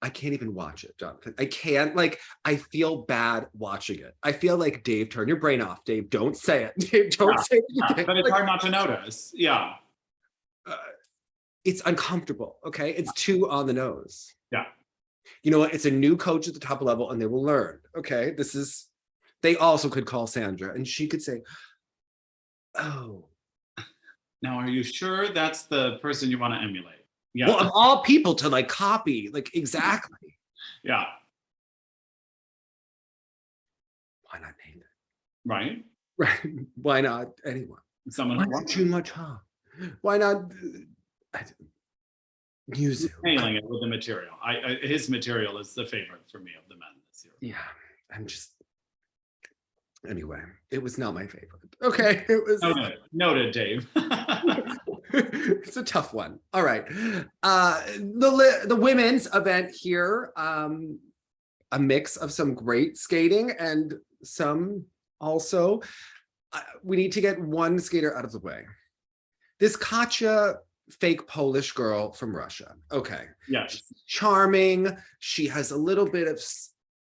I can't even watch it, Jonathan. I can't, like, I feel bad watching it. I feel like, Dave, turn your brain off. Dave, don't say it. Dave, don't say it. But it's hard not to notice. Yeah. It's uncomfortable, okay? It's too on the nose. Yeah. You know what? It's a new coach at the top level and they will learn, okay? They also could call Sandra and she could say, oh. Now, are you sure that's the person you want to emulate? Yeah. Well, of all people to like copy, like exactly. Yeah. Why not Nathan? Right. Right. Why not anyone? Someone why not Junma Cha? Why not Yuzu? Nailing it with the material. His material is the favorite for me of the men this year. Yeah. Anyway, it was not my favorite. Okay. It was noted, Dave. It's a tough one. All right. The women's event here, a mix of some great skating and some also, we need to get one skater out of the way. This Katya fake Polish girl from Russia. Okay. Yes. She's charming. She has a little bit of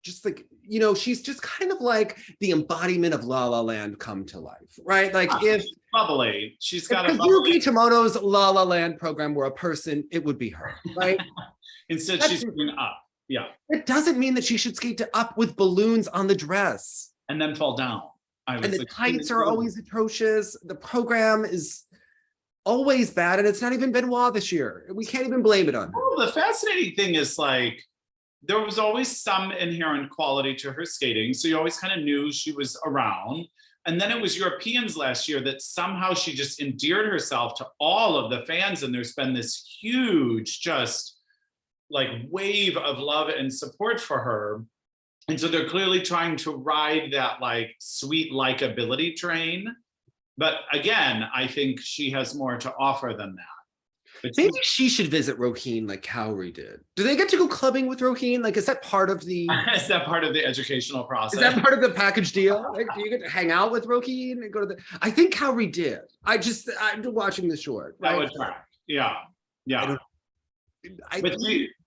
just like, you know, she's just kind of like the embodiment of La La Land come to life, right? Like if bubbly, she's got a Yuki Tomoto's La La Land program were a person, it would be her, right? Instead, she's going up. Yeah. It doesn't mean that she should skate to up with balloons on the dress. And then fall down. And the tights are always atrocious. The program is always bad. And it's not even Benoit this year. We can't even blame it on her. Oh, the fascinating thing is like, there was always some inherent quality to her skating. So you always kind of knew she was around. And then it was Europeans last year that somehow she just endeared herself to all of the fans. And there's been this huge just like wave of love and support for her. And so they're clearly trying to ride that like sweet likability train. But again, I think she has more to offer than that. But maybe she should visit Roheen like Kaori did. Do they get to go clubbing with Roheen? Like, is that part of the... Is that part of the educational process? Is that part of the package deal? Like, do you get to hang out with Roheen and go to the... I think Kaori did. I'm watching the short. Right? That would track. Yeah. Yeah.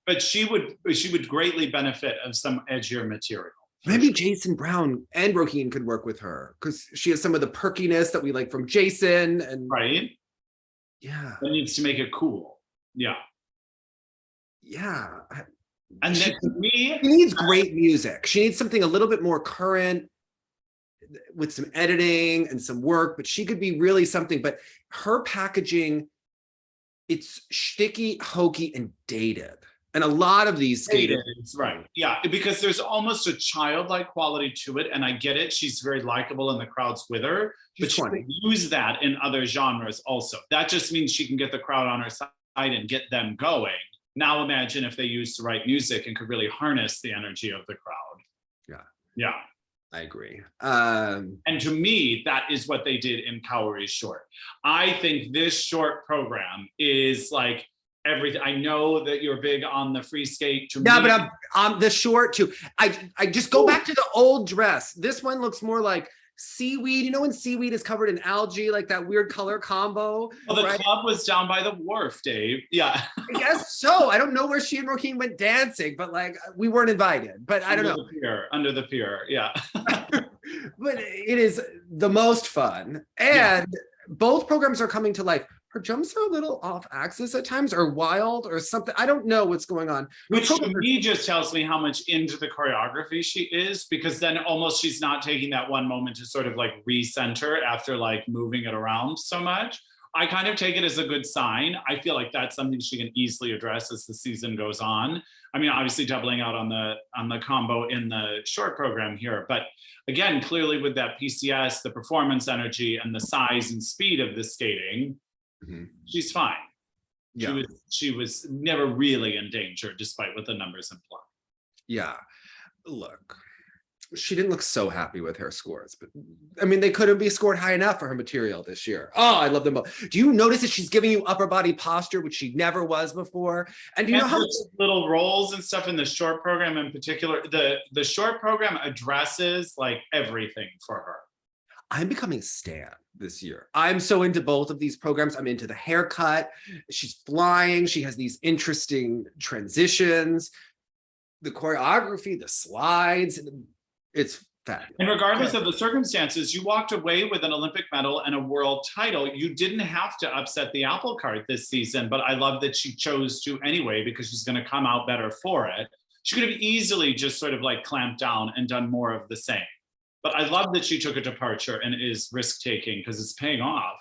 But she would greatly benefit of some edgier material. Maybe Jason Brown and Roheen could work with her because she has some of the perkiness that we like from Jason. And right. Yeah. It needs to make it cool. Yeah. Yeah. And then she needs great music. She needs something a little bit more current with some editing and some work, but she could be really something. But her packaging, it's shticky, hokey, and dated. And a lot of these skaters. Right. Yeah. Because there's almost a childlike quality to it. And I get it. She's very likable and the crowd's with her. But she can use that in other genres also. That just means she can get the crowd on her side and get them going. Now imagine if they used the right music and could really harness the energy of the crowd. Yeah. Yeah. I agree. And to me, that is what they did in Kaori's short. I think this short program is like everything. I know that you're big on the free skate. Yeah, but I'm the short too. I just go back to the old dress. This one looks more like seaweed. You know when seaweed is covered in algae, like that weird color combo? Well, the club was down by the wharf, Dave. Yeah. I guess so. I don't know where she and Joaquin went dancing, but like we weren't invited. But I don't know. Under the pier, yeah. But it is the most fun. And both programs are coming to life. Her jumps are a little off axis at times, or wild, or something. I don't know what's going on. Which to me just tells me how much into the choreography she is, because then almost she's not taking that one moment to sort of like recenter after like moving it around so much. I kind of take it as a good sign. I feel like that's something she can easily address as the season goes on. I mean, obviously doubling out on the combo in the short program here, but again, clearly with that PCS, the performance energy and the size and speed of the skating, she's fine. Yeah. She was never really in danger, despite what the numbers imply. Yeah, look, she didn't look so happy with her scores, but I mean, they couldn't be scored high enough for her material this year. Oh, I love them both. Do you notice that she's giving you upper body posture, which she never was before? And do you know how little rolls and stuff in the short program in particular? The short program addresses like everything for her. I'm becoming stan this year. I'm so into both of these programs. I'm into the haircut. She's flying. She has these interesting transitions, the choreography, the slides. It's fabulous. And regardless of the circumstances, you walked away with an Olympic medal and a world title. You didn't have to upset the apple cart this season, but I love that she chose to anyway, because she's going to come out better for it. She could have easily just sort of like clamped down and done more of the same. But I love that she took a departure and is risk-taking because it's paying off.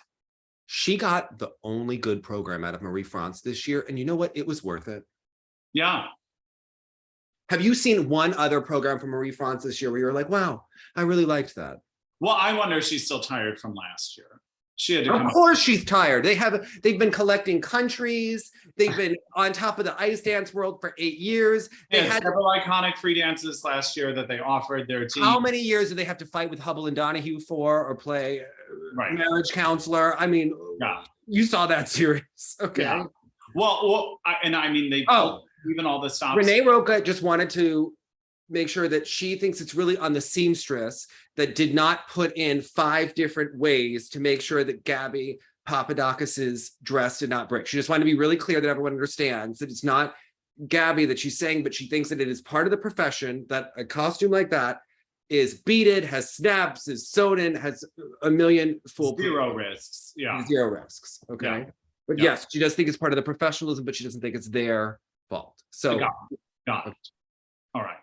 She got the only good program out of Marie-France this year. And you know what? It was worth it. Yeah. Have you seen one other program from Marie-France this year where you're like, wow, I really liked that? Well, I wonder if she's still tired from last year. She had to Of course she's tired. They've been collecting countries. They've been on top of the ice dance world for 8 years. They had several iconic free dances last year that they offered their team. How many years do they have to fight with Hubble and Donahue for, or play marriage counselor? I mean, you saw that series. Okay. Yeah. Well, and I mean, they even all the stops. Renee Roca just wanted to make sure that she thinks it's really on the seamstress that did not put in 5 different ways to make sure that Gabby Papadakis's dress did not break. She just wanted to be really clear that everyone understands that it's not Gabby that she's saying, but she thinks that it is part of the profession, that a costume like that is beaded, has snaps, is sewn in, has a million zero risks. Yeah. Zero risks. Okay. Yeah. But yes, she does think it's part of the professionalism, but she doesn't think it's their fault. So got it. All right.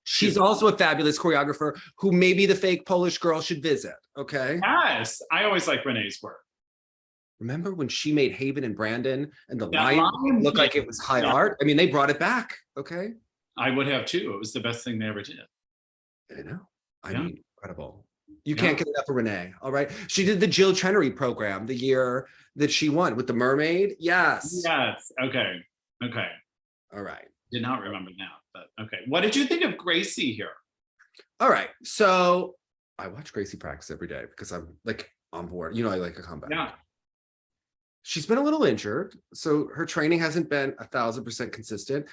She's also a fabulous choreographer who maybe the fake Polish girl should visit. Okay. Yes. I always like Renee's work. Remember when she made Haven and Brandon and the lion look like it was high art? I mean, they brought it back. Okay. I would have too. It was the best thing they ever did. I know. I mean, incredible. You can't get enough of Renee. All right. She did the Jill Chenery program the year that she won with the mermaid. Yes. Yes. Okay. All right. Did not remember now, but okay. What did you think of Gracie here? All right. So I watch Gracie practice every day because I'm like on board. You know, I like a comeback. Yeah. She's been a little injured, so her training hasn't been 1,000% consistent.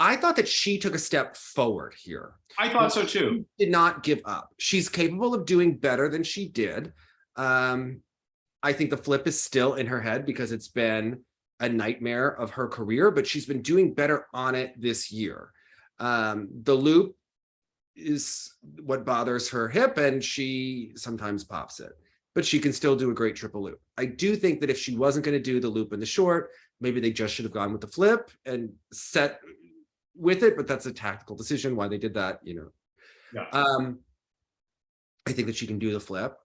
I thought that she took a step forward here. I thought so too. She did not give up. She's capable of doing better than she did. I think the flip is still in her head because it's been a nightmare of her career, but she's been doing better on it this year. The loop is what bothers her hip, and she sometimes pops it, but she can still do a great triple loop. I do think that if she wasn't going to do the loop in the short, maybe they just should have gone with the flip and set with it, but that's a tactical decision why they did that, you know. Yeah. I think that she can do the flip.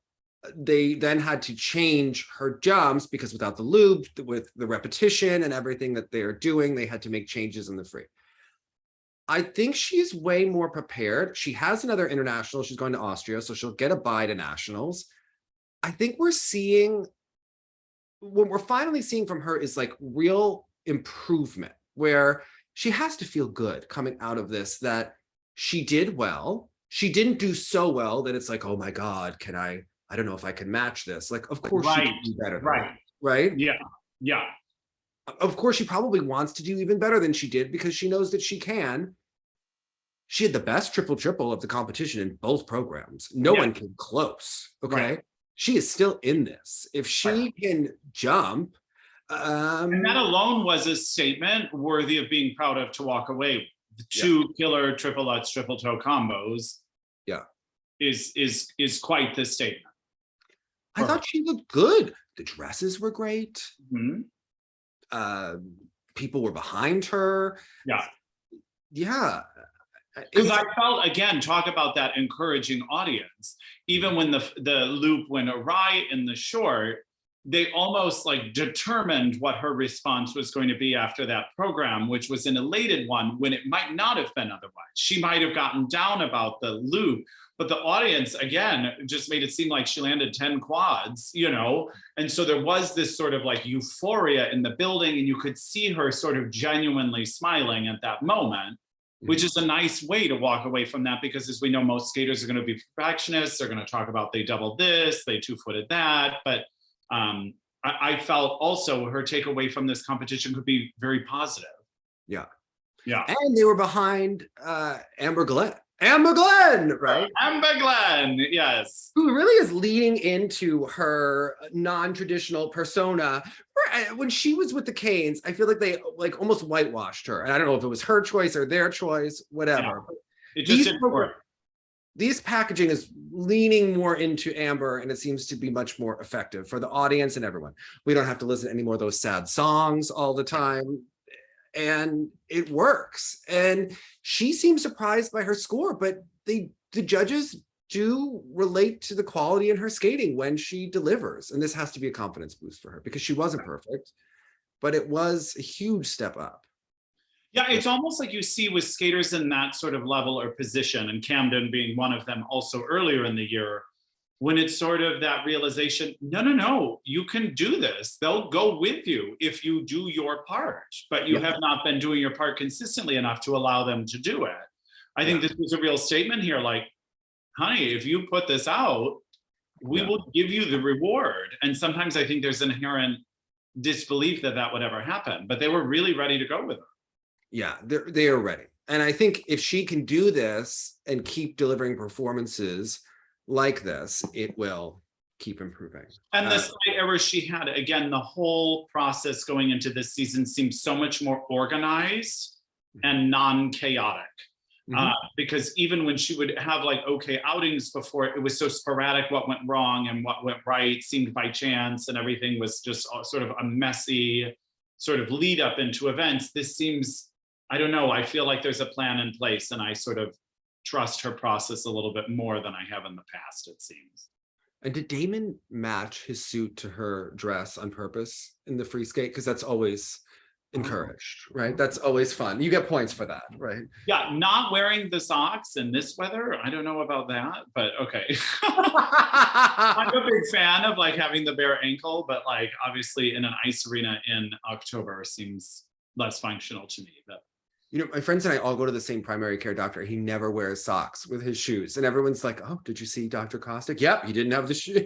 They then had to change her jumps because without the loop, with the repetition and everything that they're doing, they had to make changes in the free. I think she's way more prepared. She has another international. She's going to Austria, so she'll get a bye to nationals. I think what we're finally seeing from her is like real improvement, where she has to feel good coming out of this, that she did well. She didn't do so well that it's like, oh my God, I don't know if I can match this. Like, of course she can do better. Right? Yeah. Of course, she probably wants to do even better than she did because she knows that she can. she had the best triple of the competition in both programs. No one came close. Okay. Right. She is still in this. If she can jump. And that alone was a statement worthy of being proud of to walk away. The two killer triple Lutz, triple toe combos. Yeah. Is quite the statement. I thought she looked good. The dresses were great. Mm-hmm. People were behind her. Yeah. Yeah. Because I felt, again, talk about that encouraging audience. Even when the loop went awry in the short, they almost like determined what her response was going to be after that program, which was an elated one when it might not have been otherwise. She might have gotten down about the loop, but the audience, again, just made it seem like she landed 10 quads, you know? And so there was this sort of like euphoria in the building, and you could see her sort of genuinely smiling at that moment, which is a nice way to walk away from that, because as we know, most skaters are going to be perfectionists. They're going to talk about they doubled this, they two-footed that. But I felt also her takeaway from this competition could be very positive. Yeah. Yeah. And they were behind Amber Glenn, right? Amber Glenn, yes. Who really is leaning into her non-traditional persona. When she was with the Canes, I feel like they like almost whitewashed her. And I don't know if it was her choice or their choice, whatever. Yeah. It just didn't work. These packaging is leaning more into Amber, and it seems to be much more effective for the audience and everyone. We don't have to listen to any more of those sad songs all the time. And it works. And she seems surprised by her score, but the judges do relate to the quality in her skating when she delivers. And this has to be a confidence boost for her, because she wasn't perfect, but it was a huge step up. Yeah, it's almost like you see with skaters in that sort of level or position, and Camden being one of them also earlier in the year, when it's sort of that realization, no, you can do this. They'll go with you if you do your part, but you have not been doing your part consistently enough to allow them to do it. I think this was a real statement here, like, honey, if you put this out, we will give you the reward. And sometimes I think there's inherent disbelief that that would ever happen, but they were really ready to go with her. Yeah, they are ready. And I think if she can do this and keep delivering performances like this, it will keep improving. And the slight errors she had, again, the whole process going into this season seems so much more organized and non-chaotic. Because even when she would have like okay outings before, it was so sporadic what went wrong and what went right, seemed by chance, and everything was just sort of a messy sort of lead up into events. This seems, I don't know, I feel like there's a plan in place, and I sort of trust her process a little bit more than I have in the past, it seems. And did Damon match his suit to her dress on purpose in the free skate? Because that's always encouraged, right? That's always fun. You get points for that, right? Yeah, not wearing the socks in this weather, I don't know about that, but okay. I'm a big fan of like having the bare ankle, but like obviously in an ice arena in October seems less functional to me. But you know, my friends and I all go to the same primary care doctor. He never wears socks with his shoes. And everyone's like, oh, did you see Dr. Caustic? Yep, he didn't have the shoe.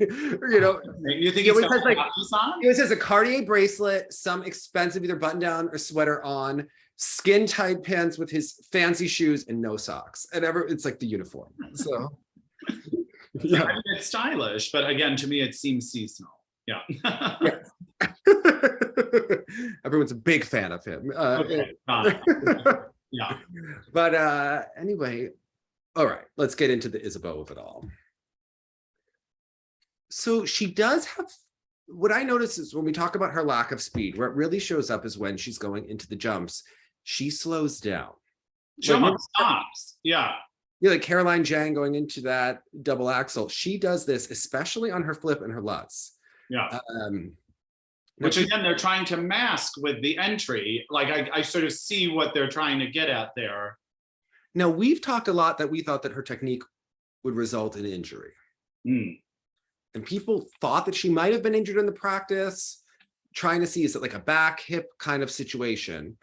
You know, you think he always has like, he always has a Cartier bracelet, some expensive either button down or sweater on, skin tight pants with his fancy shoes, and no socks. And it's like the uniform. So yeah, I mean, it's stylish, but again, to me, it seems seasonal. Yeah. Yes. Everyone's a big fan of him. Okay. Yeah. But anyway, all right, let's get into the Isabeau of it all. So she does have, what I notice is when we talk about her lack of speed, where it really shows up is when she's going into the jumps, she slows down. She almost stops. Yeah. Yeah, like Caroline Jang going into that double axel. She does this, especially on her flip and her Lutz. Yeah. Which again, they're trying to mask with the entry. Like I sort of see what they're trying to get at there. Now, we've talked a lot that we thought that her technique would result in injury. And people thought that she might have been injured in the practice, trying to see, is it like a back hip kind of situation?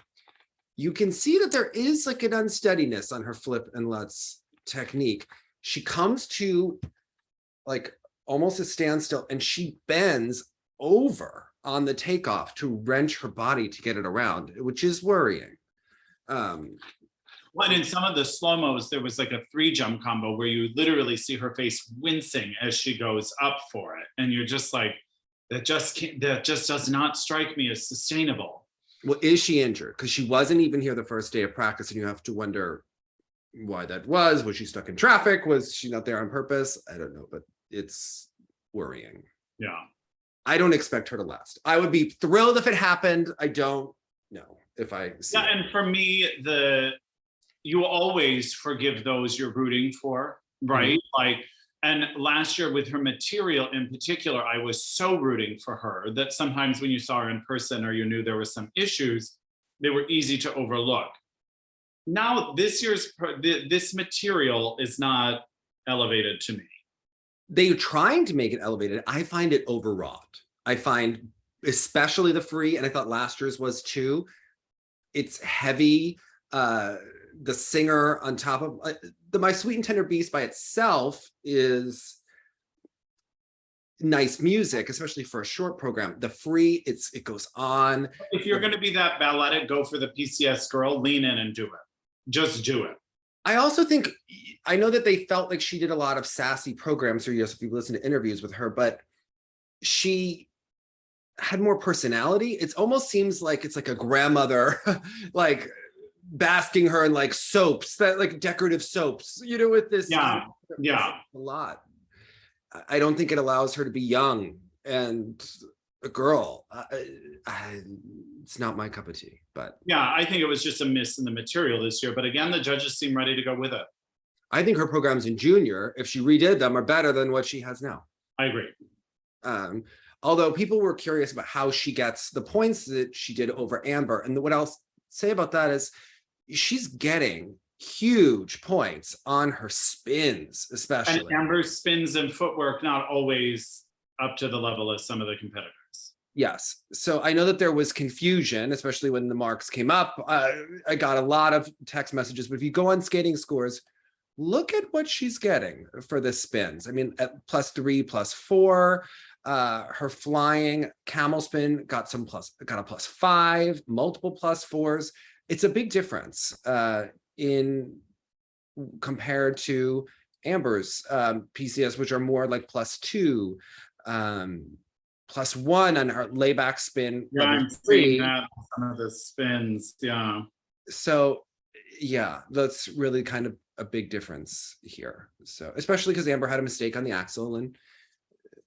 You can see that there is like an unsteadiness on her flip and Lutz technique. She comes to like almost a standstill, and she bends over on the takeoff to wrench her body to get it around, which is worrying. Well, and in some of the slow-mos, there was like a 3-jump combo where you literally see her face wincing as she goes up for it. And you're just like, that just does not strike me as sustainable. Well, is she injured? Because she wasn't even here the first day of practice, and you have to wonder why that was. Was she stuck in traffic? Was she not there on purpose? I don't know, but it's worrying. Yeah. I don't expect her to last. I would be thrilled if it happened. I don't know if I see it. And for me, you always forgive those you're rooting for, right? Like, and last year with her material in particular, I was so rooting for her that sometimes when you saw her in person or you knew there were some issues, they were easy to overlook. Now, this material is not elevated to me. They're trying to make it elevated. I find it overwrought. I find, especially the free, and I thought last year's was too, it's heavy. The singer on top of the My Sweet and Tender Beast by itself is nice music, especially for a short program. The free, it goes on. If you're going to be that balletic, go for the PCS girl, lean in and do it. Just do it. I also think, I know that they felt like she did a lot of sassy programs, or yes, if you listen to interviews with her, but she had more personality. It almost seems like it's like a grandmother, like basking her in like soaps, that like decorative soaps, you know, with this. Yeah. A lot. I don't think it allows her to be young and a girl. It's not my cup of tea, but. Yeah, I think it was just a miss in the material this year. But again, the judges seem ready to go with it. I think her programs in junior, if she redid them, are better than what she has now. I agree. Although people were curious about how she gets the points that she did over Amber. And what I'll say about that is she's getting huge points on her spins, especially. And Amber's spins and footwork not always up to the level of some of the competitors. Yes. So I know that there was confusion, especially when the marks came up. I got a lot of text messages, but if you go on Skating Scores, look at what she's getting for the spins. I mean, at +3, +4, her flying camel spin got a +5, multiple +4s. It's a big difference in compared to Amber's PCS, which are more like +2, +1 on her layback spin. Yeah, I'm seeing that some of the spins. Yeah. So yeah, that's really kind of a big difference here. So especially because Amber had a mistake on the Axel, and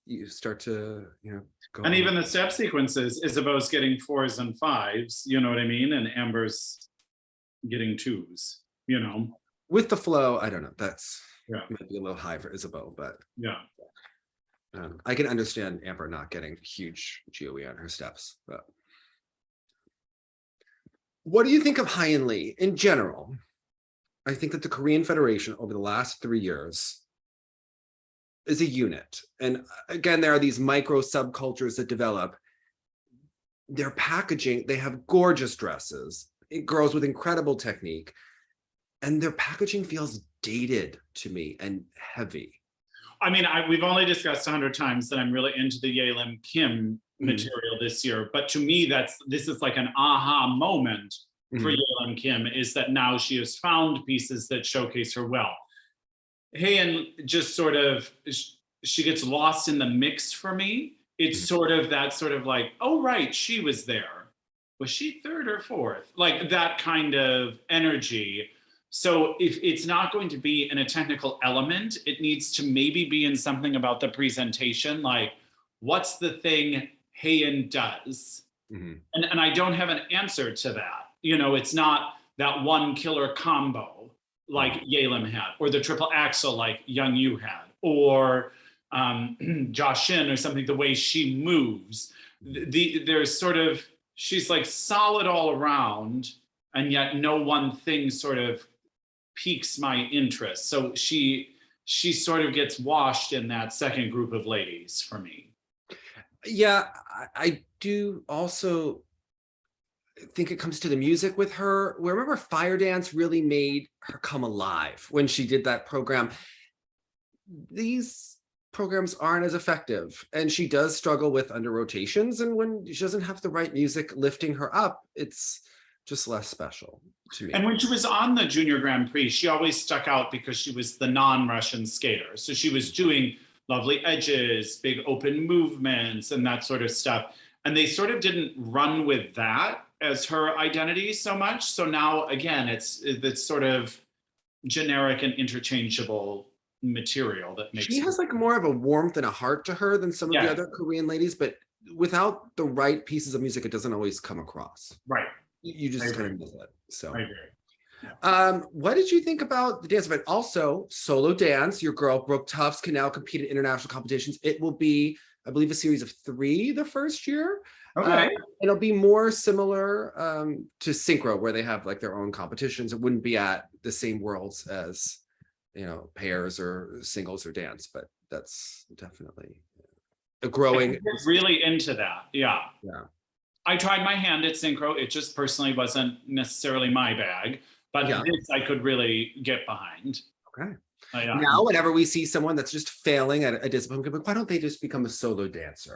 you start to, go. And even the step sequences, Isabeau's getting 4s and 5s, you know what I mean? And Amber's getting 2s, With the flow, I don't know. That's might be a little high for Isabeau, but yeah. I can understand Amber not getting huge GOE on her steps. But what do you think of Hyan Lee in general? I think that the Korean Federation over the last 3 years is a unit. And again, there are these micro subcultures that develop. Their packaging, they have gorgeous dresses, girls with incredible technique, and their packaging feels dated to me and heavy. I mean, we've only discussed 100 times that I'm really into the Yelim Kim material this year, but to me, this is like an aha moment for Yelim Kim, is that now she has found pieces that showcase her well. Hyan just sort of, she gets lost in the mix for me. It's sort of like, oh, right, she was there. Was she 3rd or 4th? Like that kind of energy. So if it's not going to be in a technical element, it needs to maybe be in something about the presentation, like what's the thing Hyan does? And I don't have an answer to that. It's not that one killer combo like Yelim had, or the triple axel like Young Yu had, or Joshin or something, the way she moves. There's sort of, she's like solid all around, and yet no one thing sort of piques my interest. So she sort of gets washed in that second group of ladies for me. Yeah, I do also think it comes to the music with her. Remember Fire Dance really made her come alive when she did that program. These programs aren't as effective, and she does struggle with under rotations, and when she doesn't have the right music lifting her up, it's just less special to me. And when she was on the Junior Grand Prix, she always stuck out because she was the non-Russian skater. So she was doing lovely edges, big open movements, and that sort of stuff. And they sort of didn't run with that as her identity so much. So now, again, it's sort of generic and interchangeable material that makes she has like more of a warmth and a heart to her than some of the other Korean ladies, but without the right pieces of music, it doesn't always come across. Right. You just kind of miss it. So I agree. What did you think about the dance event? Also, solo dance. Your girl Brooke Tufts can now compete in international competitions. It will be, I believe, a series of 3 the first year. Okay. It'll be more similar to synchro, where they have like their own competitions. It wouldn't be at the same worlds as, you know, pairs or singles or dance, but that's definitely a growing. Really into that. Yeah. Yeah. I tried my hand at synchro. It just personally wasn't necessarily my bag, but this I could really get behind. Okay. Now, whenever we see someone that's just failing at a discipline, why don't they just become a solo dancer?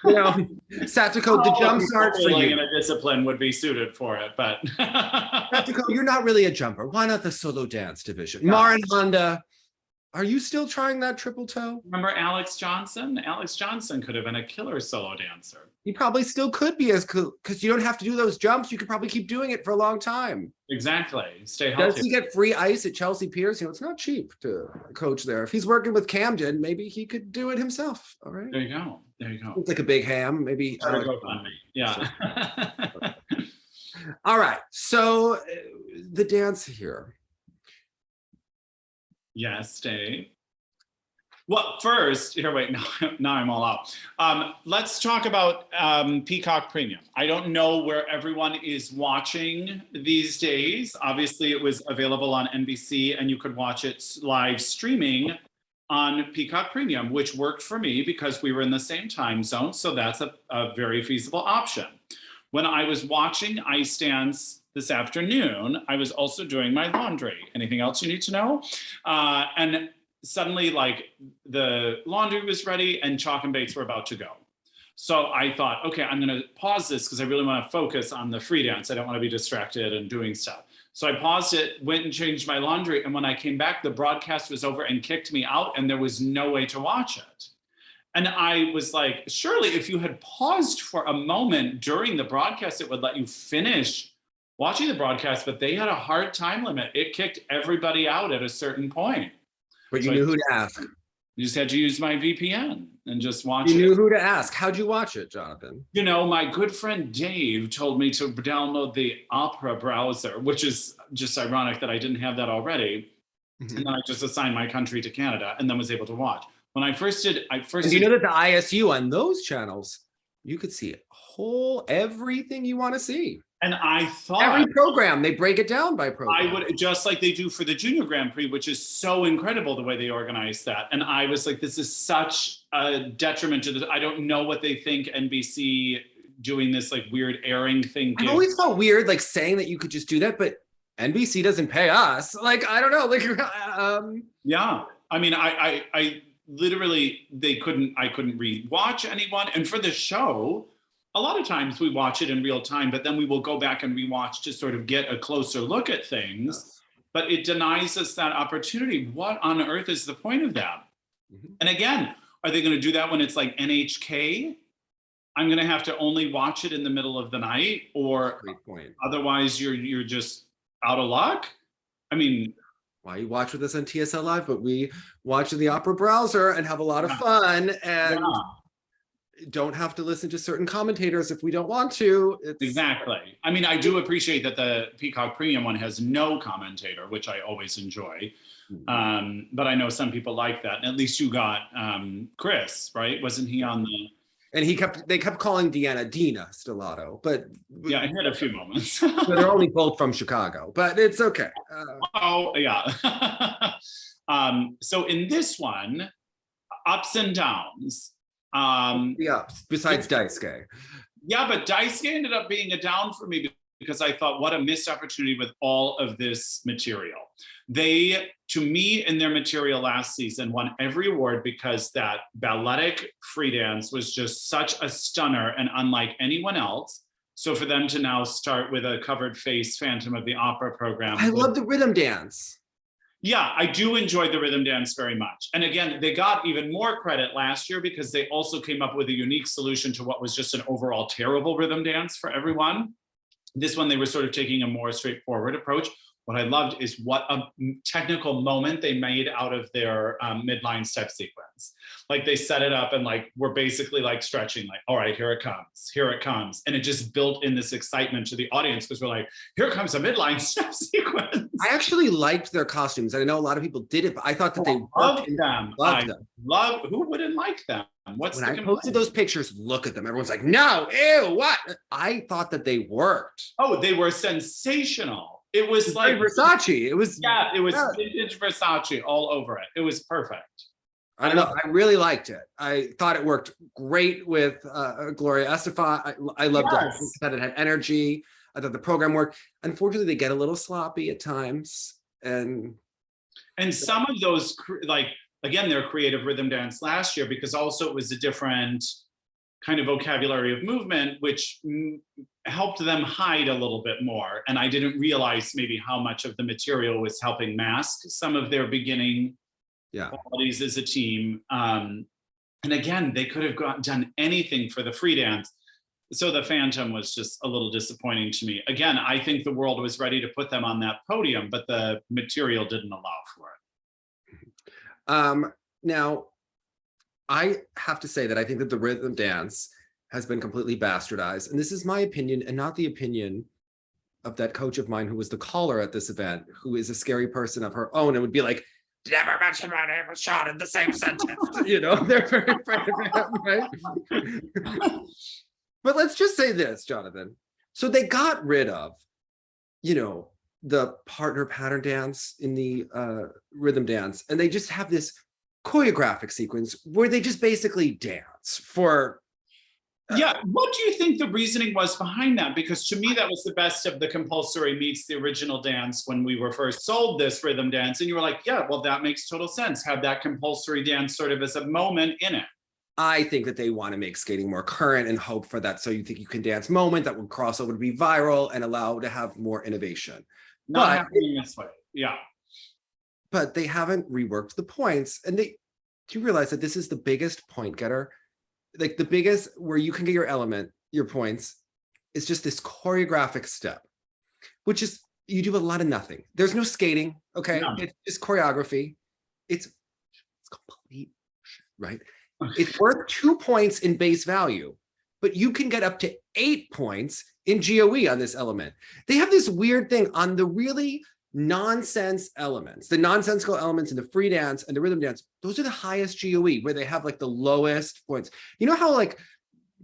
You know, Satoko, the jumps aren't for you. In a discipline would be suited for it, but Satoko, you're not really a jumper. Why not the solo dance division? Marin Honda, are you still trying that triple toe? Remember Alex Johnson? Alex Johnson could have been a killer solo dancer. He probably still could be, as cool, because you don't have to do those jumps. You could probably keep doing it for a long time. Exactly. Stay healthy. Does he get free ice at Chelsea Piers? You know, it's not cheap to coach there. If he's working with Camden, maybe he could do it himself. All right. There you go. There you go. It's like a big ham. Maybe. Yeah. All right. So the dance here. Yes, Dave. Well, first, here, wait, now I'm all out. Let's talk about Peacock Premium. I don't know where everyone is watching these days. Obviously, it was available on NBC, and you could watch it live streaming on Peacock Premium, which worked for me because we were in the same time zone, so that's a very feasible option. When I was watching Ice Dance this afternoon, I was also doing my laundry. Anything else you need to know? And suddenly, like, the laundry was ready and Chock and Bates were about to go. So I thought, okay, I'm gonna pause this because I really want to focus on the free dance. I don't want to be distracted and doing stuff. So I paused it, went and changed my laundry, and when I came back, the broadcast was over and kicked me out, and there was no way to watch it. And I was like, surely if you had paused for a moment during the broadcast, it would let you finish watching the broadcast, but they had a hard time limit. It kicked everybody out at a certain point. But you knew who to ask. You just had to use my VPN and just watch it. You knew who to ask. How'd you watch it, Jonathan? You know, my good friend Dave told me to download the Opera browser, which is just ironic that I didn't have that already. Mm-hmm. And then I just assigned my country to Canada and then was able to watch. When I first did, and you know that the ISU on those channels, you could see everything you want to see. And I thought every program, they break it down by program. I would, just like they do for the Junior Grand Prix, which is so incredible the way they organize that. And I was like, this is such a detriment to this. I don't know what they think NBC doing this like weird airing thing. I always felt weird like saying that you could just do that, but NBC doesn't pay us. Like, I don't know. Like, yeah. I mean, I literally, I couldn't re-watch anyone. And for the show, a lot of times we watch it in real time, but then we will go back and rewatch to sort of get a closer look at things. But it denies us that opportunity. What on earth is the point of that? Mm-hmm. And again, are they going to do that when it's like NHK? I'm going to have to only watch it in the middle of the night, or otherwise you're just out of luck. I mean, why you watch with us on TSL Live, but we watch in the Opera browser and have a lot of fun and don't have to listen to certain commentators if we don't want to. Exactly. I mean, I do appreciate that the Peacock Premium one has no commentator, which I always enjoy. Mm-hmm. But I know some people like that. And at least you got Chris, right? Wasn't he on the... And they kept calling Deanna Dina Stellato, but... Yeah, I had a few moments. So they're only both from Chicago, but it's okay. Oh, yeah. So in this one, ups and downs. Besides Daisuke. Yeah, but Daisuke ended up being a down for me because I thought, what a missed opportunity with all of this material. They, to me, in their material last season, won every award because that balletic free dance was just such a stunner and unlike anyone else. So for them to now start with a covered face Phantom of the Opera program. I love the rhythm dance. Yeah, I do enjoy the rhythm dance very much. And again, they got even more credit last year because they also came up with a unique solution to what was just an overall terrible rhythm dance for everyone. This one, they were sort of taking a more straightforward approach. What I loved is what a technical moment they made out of their midline step sequence. Like they set it up and like, we're basically like stretching, like, all right, here it comes, here it comes. And it just built in this excitement to the audience because we're like, here comes a midline step sequence. I actually liked their costumes. I know a lot of people did it, but I thought that they loved them. Loved them. Who wouldn't like them? When I posted those pictures, look at them. Everyone's like, no, ew, what? I thought that they worked. Oh, they were sensational. It was like Versace. It was vintage Versace all over it. It was perfect. I don't know. I really liked it. I thought it worked great with Gloria Estefan. I loved it. That it had energy. I thought the program worked. Unfortunately, they get a little sloppy at times. And some of those, like, again, their creative rhythm dance last year, because also it was a different kind of vocabulary of movement, which helped them hide a little bit more. And I didn't realize maybe how much of the material was helping mask some of their beginning qualities as a team. And again, they could have done anything for the free dance. So the Phantom was just a little disappointing to me. Again, I think the world was ready to put them on that podium, but the material didn't allow for it. Now, I have to say that I think that the rhythm dance has been completely bastardized. And this is my opinion and not the opinion of that coach of mine who was the caller at this event, who is a scary person of her own and would be like, never mention my name was shot in the same sentence. You know, they're very afraid of him, right? But let's just say this, Jonathan. So they got rid of, you know, the partner pattern dance in the rhythm dance, and they just have this choreographic sequence where they just basically dance for what do you think the reasoning was behind that? Because to me that was the best of the compulsory meets the original dance when we were first sold this rhythm dance, and you were like, yeah, well, that makes total sense, have that compulsory dance sort of as a moment in it. I think that they want to make skating more current and hope for that so you think you can dance moment that would cross over to be viral and allow to have more innovation. Not happening this way. Yeah. But they haven't reworked the points, and do you realize that this is the biggest point getter? Like the biggest where you can get your element, your points, is just this choreographic step, which is you do a lot of nothing. There's no skating, okay? No. It's just choreography. It's complete shit, right? It's worth 2 points in base value, but you can get up to 8 points in GOE on this element. They have this weird thing on the really nonsense elements, the nonsensical elements in the free dance and the rhythm dance. Those are the highest GOE, where they have like the lowest points. You know how like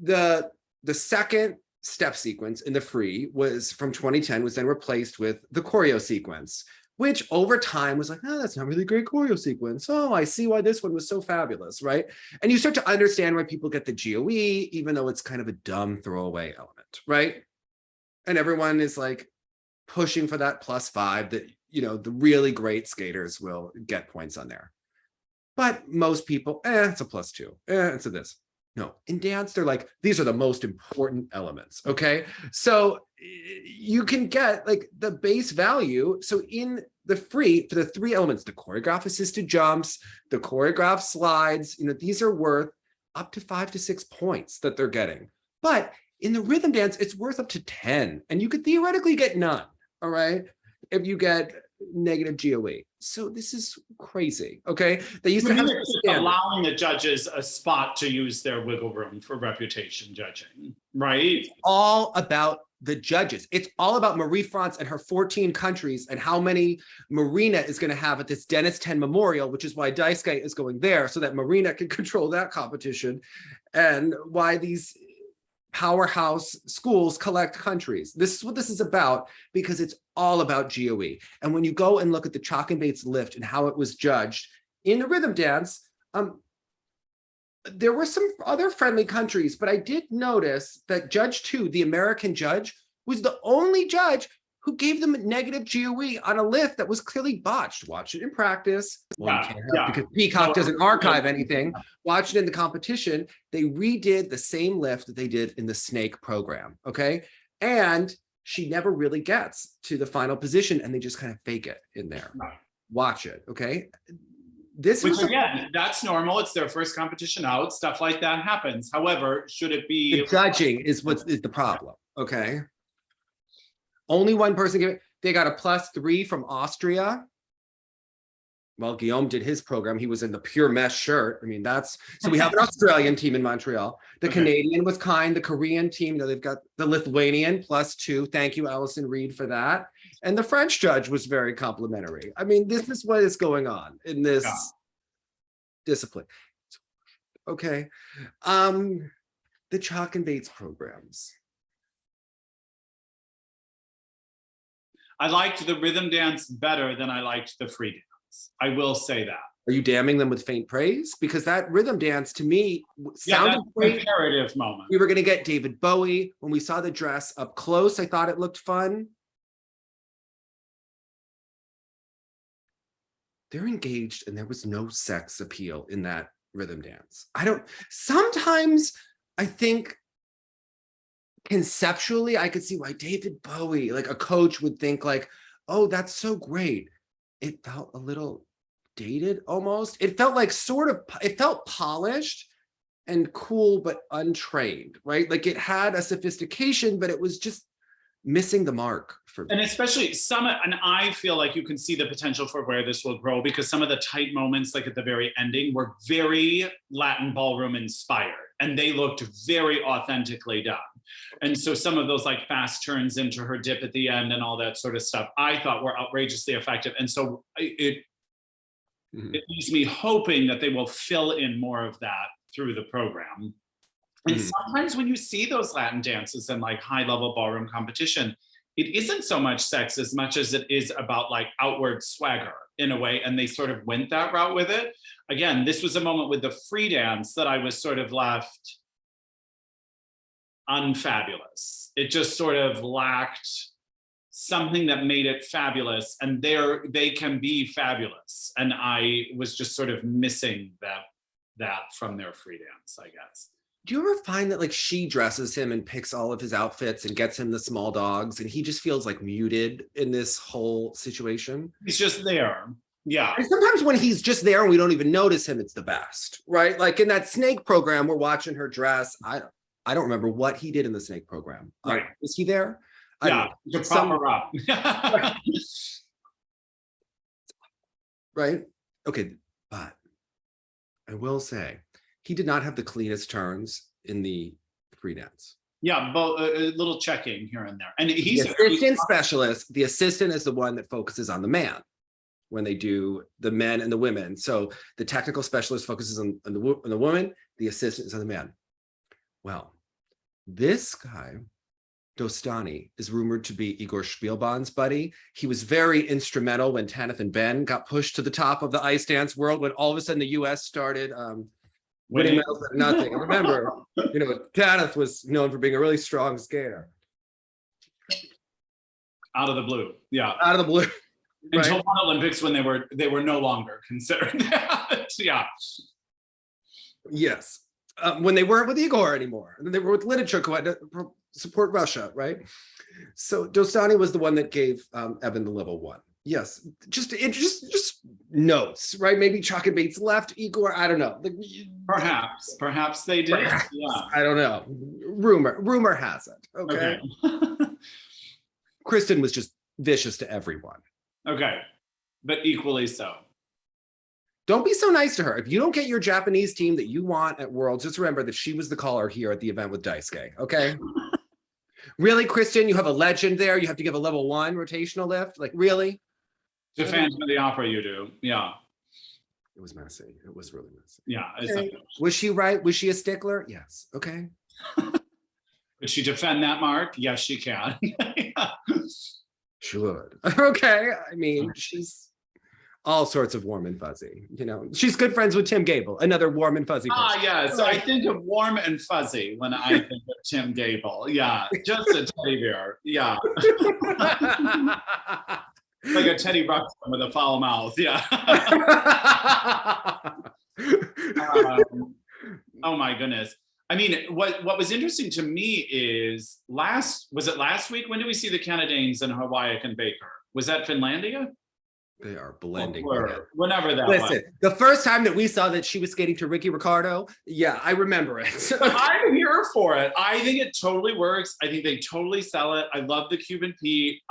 the second step sequence in the free was from 2010 was then replaced with the choreo sequence, which over time was like, oh, that's not really a great choreo sequence. Oh, I see why this one was so fabulous, right? And you start to understand why people get the GOE, even though it's kind of a dumb throwaway element, right? And everyone is like pushing for that +5 that, you know, the really great skaters will get points on there. But most people, it's a +2, it's a this. No, in dance, they're like, these are the most important elements, okay? So you can get like the base value. So in the free, for the 3 elements, the choreograph assisted jumps, the choreograph slides, you know, these are worth up to 5 to 6 points that they're getting. But in the rhythm dance, it's worth up to 10, and you could theoretically get none, all right? If you get negative GOE. So this is crazy, okay? They used to have allowing the judges a spot to use their wiggle room for reputation judging, right? It's all about the judges. It's all about Marie France and her 14 countries and how many Marina is going to have at this Dennis 10 Memorial, which is why Daisuke is going there so that Marina can control that competition, and why these powerhouse schools collect countries. This is what this is about, because it's all about GOE. And when you go and look at the Chock and Bates lift and how it was judged in the rhythm dance, there were some other friendly countries, but I did notice that Judge 2, the American judge, was the only judge who gave them negative GOE on a lift that was clearly botched. Watch it in practice. Because Peacock doesn't archive anything. Watch it in the competition. They redid the same lift that they did in the snake program, okay? And she never really gets to the final position, and they just kind of fake it in there. Right. Watch it, okay? Which again, that's normal. It's their first competition out. Stuff like that happens. However, should it be... The judging is the problem, okay? Only one person gave it. They got a +3 from Austria. Well, Guillaume did his program. He was in the pure mesh shirt. I mean, that's... So we have an Australian team in Montreal. The Canadian was kind. The Korean team, they've got the Lithuanian +2. Thank you, Allison Reed, for that. And the French judge was very complimentary. I mean, this is what is going on in this discipline. Okay. The Chock and Bates programs. I liked the rhythm dance better than I liked the free dance. I will say that. Are you damning them with faint praise? Because that rhythm dance to me sounded great. Comparative moment. We were going to get David Bowie. When we saw the dress up close, I thought it looked fun. They're engaged and there was no sex appeal in that rhythm dance. Sometimes I think conceptually, I could see why David Bowie, like a coach would think like, oh, that's so great. It felt a little dated almost. It felt like it felt polished and cool, but untrained, right? Like it had a sophistication, but it was just missing the mark for me. And especially and I feel like you can see the potential for where this will grow, because some of the tight moments, like at the very ending, were very Latin ballroom inspired, and they looked very authentically done. And so some of those like fast turns into her dip at the end and all that sort of stuff, I thought were outrageously effective. And so it leaves me hoping that they will fill in more of that through the program. And sometimes when you see those Latin dances in like high level ballroom competition, it isn't so much sex as much as it is about like outward swagger in a way. And they sort of went that route with it. Again, this was a moment with the free dance that I was sort of left unfabulous. It just sort of lacked something that made it fabulous, and they can be fabulous. And I was just sort of missing that from their free dance, I guess. Do you ever find that like she dresses him and picks all of his outfits and gets him the small dogs, and he just feels like muted in this whole situation? He's just there. Yeah. And sometimes when he's just there and we don't even notice him, it's the best, right? Like in that snake program, we're watching her dress. I don't remember what he did in the snake program. Right. Was he there? Yeah, to prop her up. Right? Okay, but I will say, he did not have the cleanest turns in the free dance. Yeah, but a little checking here and there. And he's the assistant specialist. The assistant is the one that focuses on the man when they do the men and the women. So the technical specialist focuses on the woman. The assistant is on the man. Well, this guy, Dostani, is rumored to be Igor Spielbahn's buddy. He was very instrumental when Tanith and Ben got pushed to the top of the ice dance world, when all of a sudden the US started winning medals at nothing. And remember, Tanith was known for being a really strong skater. Out of the blue, yeah. Out of the blue. Until one Olympics when they were no longer considered that. Yeah. Yes. When they weren't with Igor anymore. They were with Lidichuk, who had to support Russia, right? So Dostani was the one that gave Evan the level 1. Yes, just notes, right? Maybe Chock and Bates left Igor. I don't know. Perhaps they did. Perhaps. Yeah. I don't know. Rumor has it. Okay. Kristen was just vicious to everyone. Okay, but equally so. Don't be so nice to her. If you don't get your Japanese team that you want at Worlds, just remember that she was the caller here at the event with Daisuke, okay? Really, Kristen, you have a legend there. You have to give a level 1 rotational lift? Like, really? To Phantom of the Opera, you do. Yeah. It was messy. It was really messy. Yeah. Okay. Was she right? Was she a stickler? Yes. Okay. Could she defend that mark? Yes, she can. Yeah. She would. Okay. I mean, she's all sorts of warm and fuzzy. She's good friends with Tim Gable, another warm and fuzzy person. Yeah. So I think of warm and fuzzy when I think of Tim Gable. Yeah. Just a teddy bear. Yeah. Like a Teddy Ruxpin with a foul mouth. Yeah. Oh my goodness. I mean, what was interesting to me is last week? When did we see the Canadians and Hawayek and Baker? Was that Finlandia? They are blending. Whenever that Listen, the first time that we saw that she was skating to Ricky Ricardo, yeah, I remember it. I'm here for it. I think it totally works. I think they totally sell it. I love the Cuban Pete.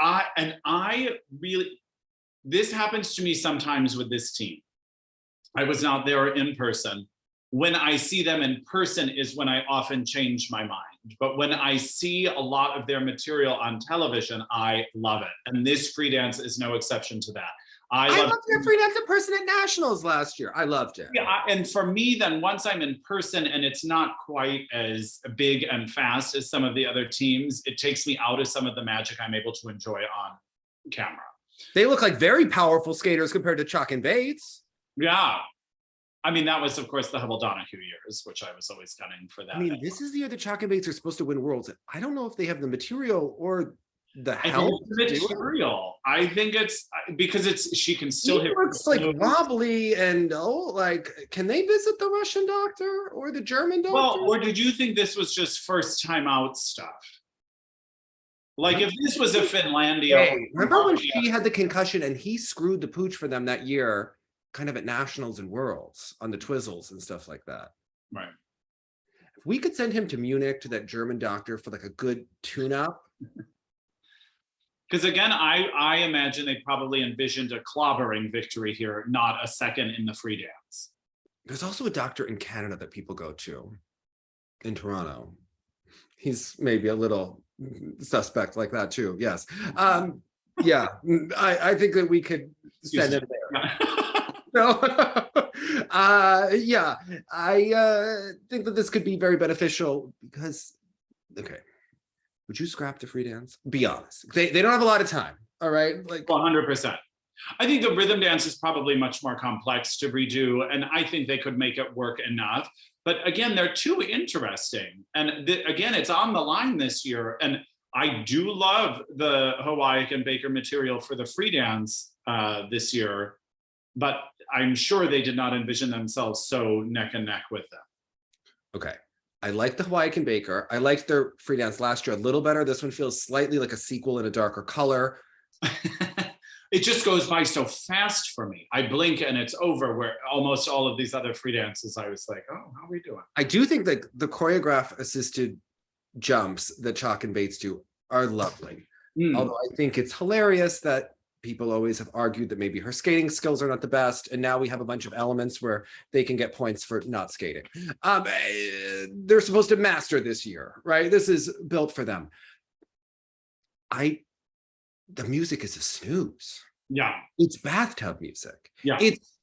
This happens to me sometimes with this team. I was not there in person. When I see them in person is when I often change my mind. But when I see a lot of their material on television, I love it. And this free dance is no exception to that. I loved their free dance in person at Nationals last year. I loved it. Yeah, and for me, then once I'm in person and it's not quite as big and fast as some of the other teams, it takes me out of some of the magic I'm able to enjoy on camera. They look like very powerful skaters compared to Chock and Bates. Yeah. I mean, that was, of course, the Hubble Donahue years, which I was always gunning for that. I mean, this is the year that Chock and Bates are supposed to win worlds. I don't know if they have the material or the help. Material. I think it's because she can still hit. It looks like wobbly and can they visit the Russian doctor or the German doctor? Well, or did you think this was just first time out stuff? Like if this was a Finlandia. Hey, remember when she had the concussion and he screwed the pooch for them that year, kind of at Nationals and Worlds on the Twizzles and stuff like that. Right. If we could send him to Munich to that German doctor for like a good tune-up. Because again, I imagine they probably envisioned a clobbering victory here, not a second in the free dance. There's also a doctor in Canada that people go to in Toronto. He's maybe a little suspect like that too. Yes. Yeah, I think that we could send him there. No. Yeah, I think that this could be very beneficial because, okay, would you scrap the free dance? Be honest. They don't have a lot of time, all right? Like 100%. I think the rhythm dance is probably much more complex to redo, and I think they could make it work enough. But again, they're too interesting. And again, it's on the line this year. And I do love the Hawayek and Baker material for the free dance this year, but I'm sure they did not envision themselves so neck and neck with them. Okay. I like the Hawayek and Baker. I liked their free dance last year a little better. This one feels slightly like a sequel in a darker color. It just goes by so fast for me. I blink and it's over, where almost all of these other free dances, I was like, oh, how are we doing? I do think that the choreograph assisted jumps that Chock and Bates do are lovely. Although I think it's hilarious that people always have argued that maybe her skating skills are not the best. And now we have a bunch of elements where they can get points for not skating. They're supposed to master this year, right? This is built for them. The music is a snooze. Yeah. It's bathtub music. Yeah. It's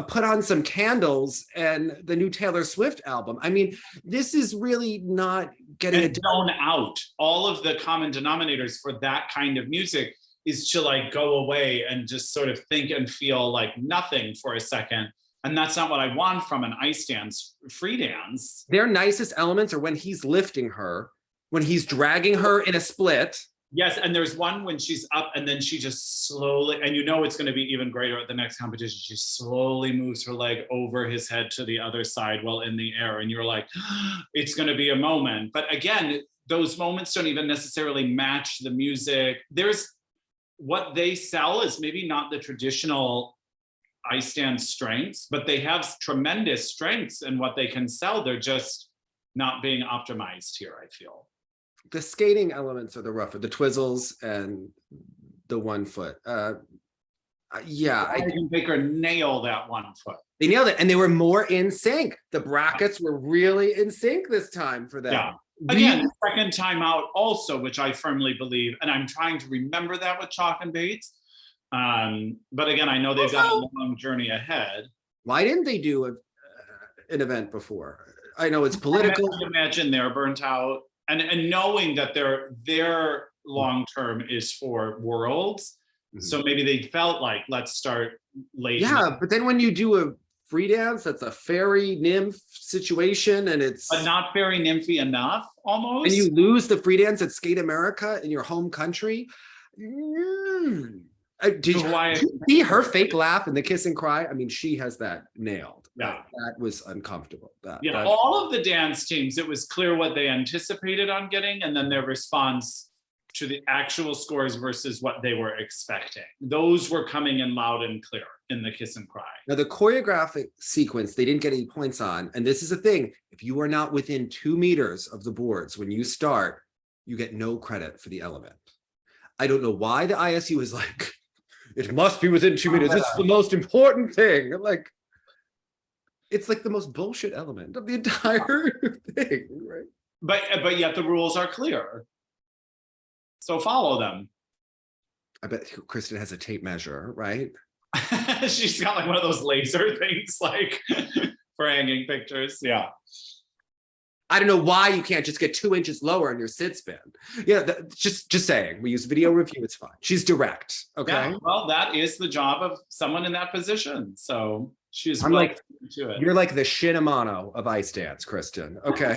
put on some candles and the new Taylor Swift album. I mean, this is really not getting it done out. All of the common denominators for that kind of music is to like go away and just sort of think and feel like nothing for a second. And that's not what I want from an ice dance, free dance. Their nicest elements are when he's lifting her, when he's dragging her in a split. Yes, and there's one when she's up and then she just slowly, and you know it's going to be even greater at the next competition, she slowly moves her leg over his head to the other side while in the air. And you're like, it's going to be a moment. But again, those moments don't even necessarily match the music. There's what they sell is maybe not the traditional ice dance strengths, but they have tremendous strengths in what they can sell. They're just not being optimized here, I feel. The skating elements are the rougher, the twizzles and the 1 foot. Yeah, I think Baker nail that 1 foot. They nailed it, and they were more in sync. The brackets were really in sync this time for them. Yeah. Again, the second time out also, which I firmly believe, and I'm trying to remember that with Chock and Bates. But again, I know they've got a long journey ahead. Why didn't they do an event before? I know it's political. I imagine they're burnt out. And knowing that their long term is for Worlds, so maybe they felt like, let's start late. Yeah, but then when you do a free dance, that's a fairy nymph situation, and it's but not fairy nymphy enough, almost. And you lose the free dance at Skate America in your home country. Did you see her fake laugh and the kiss and cry? I mean, she has that nailed. Yeah. That was uncomfortable. All of the dance teams, it was clear what they anticipated on getting, and then their response to the actual scores versus what they were expecting. Those were coming in loud and clear in the kiss and cry. Now, the choreographic sequence, they didn't get any points on. And this is the thing. If you are not within 2 meters of the boards when you start, you get no credit for the element. I don't know why the ISU is like, it must be within 2 meters. This is the most important thing. Like, it's like the most bullshit element of the entire thing, right? But yet the rules are clear. So follow them. I bet Kristen has a tape measure, right? She's got like one of those laser things, like for hanging pictures. Yeah. I don't know why you can't just get 2 inches lower in your sit spin. Yeah, just saying. We use video review. It's fine. She's direct. Okay. Yeah, well, that is the job of someone in that position. So she's. I'm like, you're like the Shinamano of ice dance, Kristen. Okay.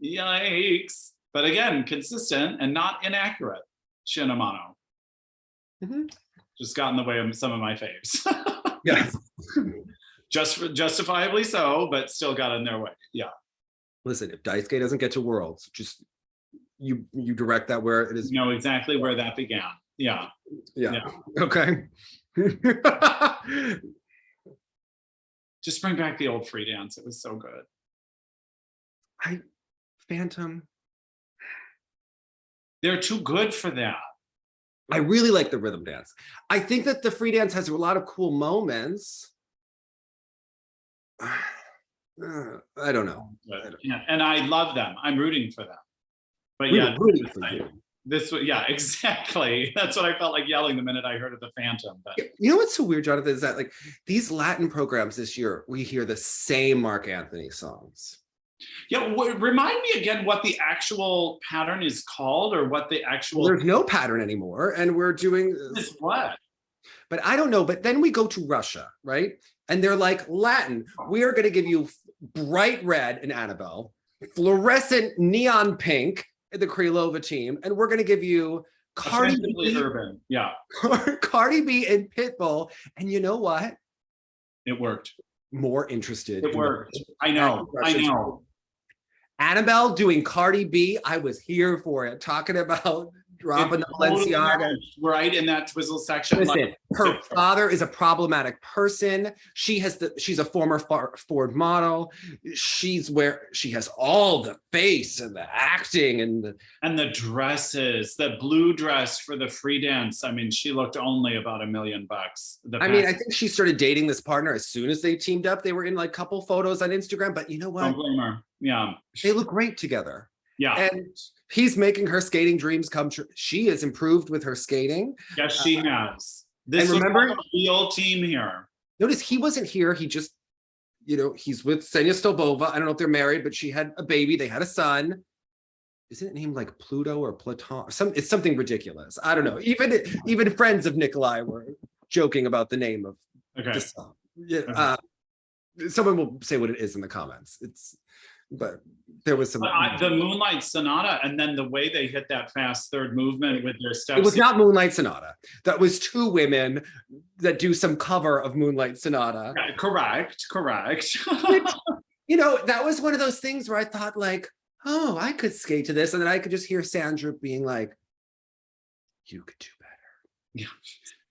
Yikes. But again, consistent and not inaccurate. Shinamano. Just got in the way of some of my faves. Yes. Justifiably so, but still got in their way. Yeah. Listen, if Daisuke doesn't get to Worlds, just you direct that where it is. You know exactly where that began. Yeah. Okay. Just bring back the old free dance. It was so good. Phantom. They're too good for that. I really like the rhythm dance. I think that the free dance has a lot of cool moments. I don't know. Yeah, and I love them. I'm rooting for them. But we yeah, were rooting for you. This was, yeah, exactly. That's what I felt like yelling the minute I heard of the Phantom. But you know what's so weird, Jonathan, is that like these Latin programs this year, we hear the same Mark Anthony songs. Yeah, remind me again what the actual pattern is called, or what the actual. Well, there's no pattern anymore, and we're doing this. What? But I don't know. But then we go to Russia, right? And they're like, Latin, we are going to give you bright red in Annabelle, fluorescent neon pink in the Krylova team, and we're going to give you Cardi B, urban. Yeah. Cardi B and Pitbull. And you know what? It worked. More interested. It worked. I know. Annabelle doing Cardi B, I was here for it. Talking about dropping the Balenciaga. Right in that twizzle section. Listen, her father is a problematic person. She's a former Ford model. She has all the face and the acting and the dresses, the blue dress for the free dance. I mean, she looked only about $1 million. I mean, I think she started dating this partner as soon as they teamed up. They were in like couple photos on Instagram, but you know what? Don't blame her. Yeah. They look great together. Yeah. And he's making her skating dreams come true. She has improved with her skating. Yes, she has. This is a real team here. Notice he wasn't here. He just, he's with Ksenia Stolbova. I don't know if they're married, but she had a baby. They had a son. Isn't it named like Pluto or Platon? It's something ridiculous. I don't know. Even friends of Nikolai were joking about the name of the son. Yeah, someone will say what it is in the comments. But there was some. The Moonlight Sonata, and then the way they hit that fast third movement with their steps. It was not Moonlight Sonata. That was two women that do some cover of Moonlight Sonata. Yeah, correct. That was one of those things where I thought like, oh, I could skate to this. And then I could just hear Sandra being like, you could do better. Yeah.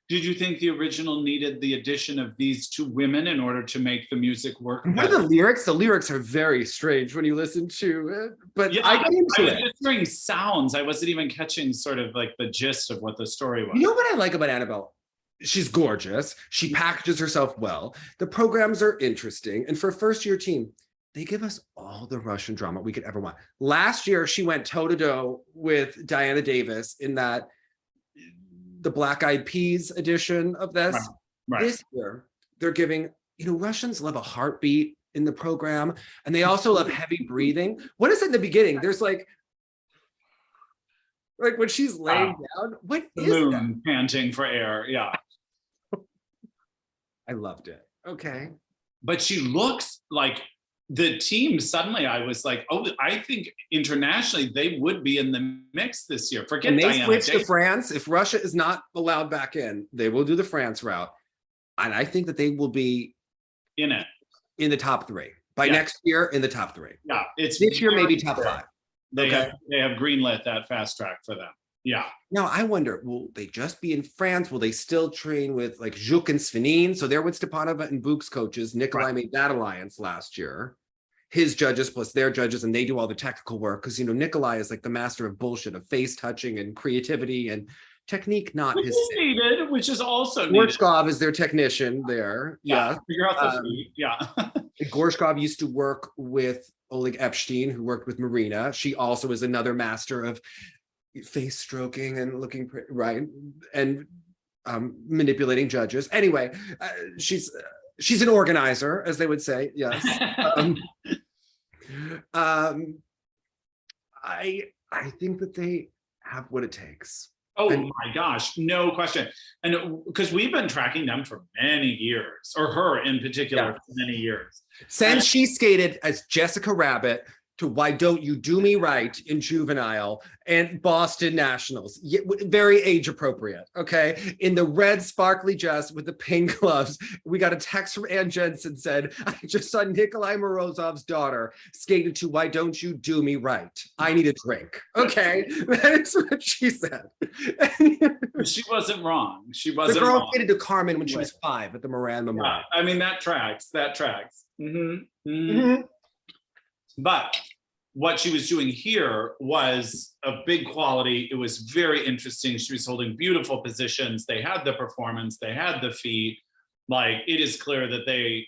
Did you think the original needed the addition of these two women in order to make the music work? What are the lyrics? The lyrics are very strange when you listen to it, but yeah, I got into it. Just hearing sounds. I wasn't even catching sort of like the gist of what the story was. You know what I like about Annabelle? She's gorgeous. She packages herself well. The programs are interesting. And for a first-year team, they give us all the Russian drama we could ever want. Last year, she went toe-to-toe with Diana Davis in the Black Eyed Peas edition of this. Right. This year, they're giving, Russians love a heartbeat in the program, and they also love heavy breathing. What is it in the beginning? There's like when she's laying down, what the is moon that? Panting for air, yeah. I loved it. Okay. But she looks like the team, suddenly I was like, oh, I think internationally they would be in the mix this year. Forget and they Diana. switch to France. If Russia is not allowed back in, they will do the France route. And I think that they will be in it. In the top 3. By next year, in the top 3. Yeah. It's this year, maybe top 5. They have greenlit that fast track for them. Yeah. Now I wonder, will they just be in France? Will they still train with like Zhuk and Svenin? So they're with Stepanova and Buk's coaches. Nikolai made that alliance last year. His judges plus their judges, and they do all the technical work because, you know, Nikolai is like the master of bullshit, of face touching and creativity and technique, not which his is needed, which is also needed. Gorshkov is their technician there. Yeah. Figure out the feet. Yeah. Gorshkov used to work with Oleg Epstein, who worked with Marina. She also is another master of face stroking and looking right and manipulating judges. Anyway, she's an organizer, as they would say. Yes. I think that they have what it takes. Oh my gosh, no question. And because we've been tracking them for many years, or her in particular, for many years. Since she skated as Jessica Rabbit to Why Don't You Do Me Right in Juvenile and Boston Nationals. Very age appropriate, okay? In the red sparkly dress with the pink gloves, we got a text from Ann Jensen said, I just saw Nikolai Morozov's daughter skated to Why Don't You Do Me Right. I need a drink, okay? That is what she said. She wasn't wrong. She wasn't The girl wrong. skated to Carmen when she was 5 at the Moran Memorial. Yeah, I mean, that tracks. But what she was doing here was a big quality. It was very interesting. She was holding beautiful positions. They had the performance. They had the feet. Like, it is clear that they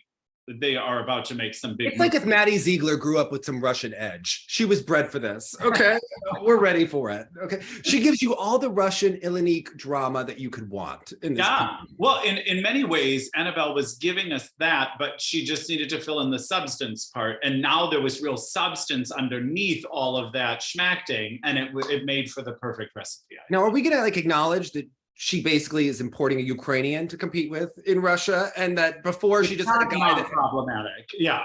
are about to make some big It's like if Maddie Ziegler grew up with some Russian edge. She was bred for this, okay? We're ready for it, okay? She gives you all the Russian Illinique drama that you could want in this. Yeah, well, in many ways, Annabelle was giving us that, but she just needed to fill in the substance part. And now there was real substance underneath all of that schmacting, and it made for the perfect recipe. Now, are we gonna like acknowledge that she basically is importing a Ukrainian to compete with in Russia, and that before she just had a guy that problematic. Yeah.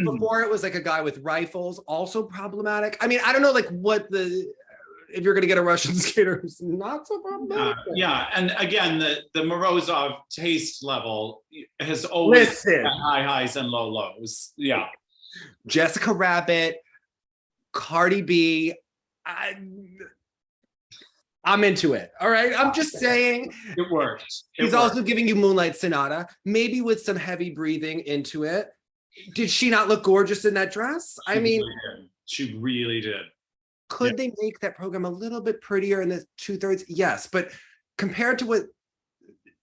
Before it was like a guy with rifles, also problematic. I mean, I don't know like what if you're gonna get a Russian skater who's not so problematic. Yeah, and again, the Morozov taste level has always had high highs and low lows. Yeah. Jessica Rabbit, Cardi B, I'm into it. All right. I'm just saying. It works. He's also giving you Moonlight Sonata, maybe with some heavy breathing into it. Did she not look gorgeous in that dress? She really did. Could they make that program a little bit prettier in the 2/3? Yes. But compared to what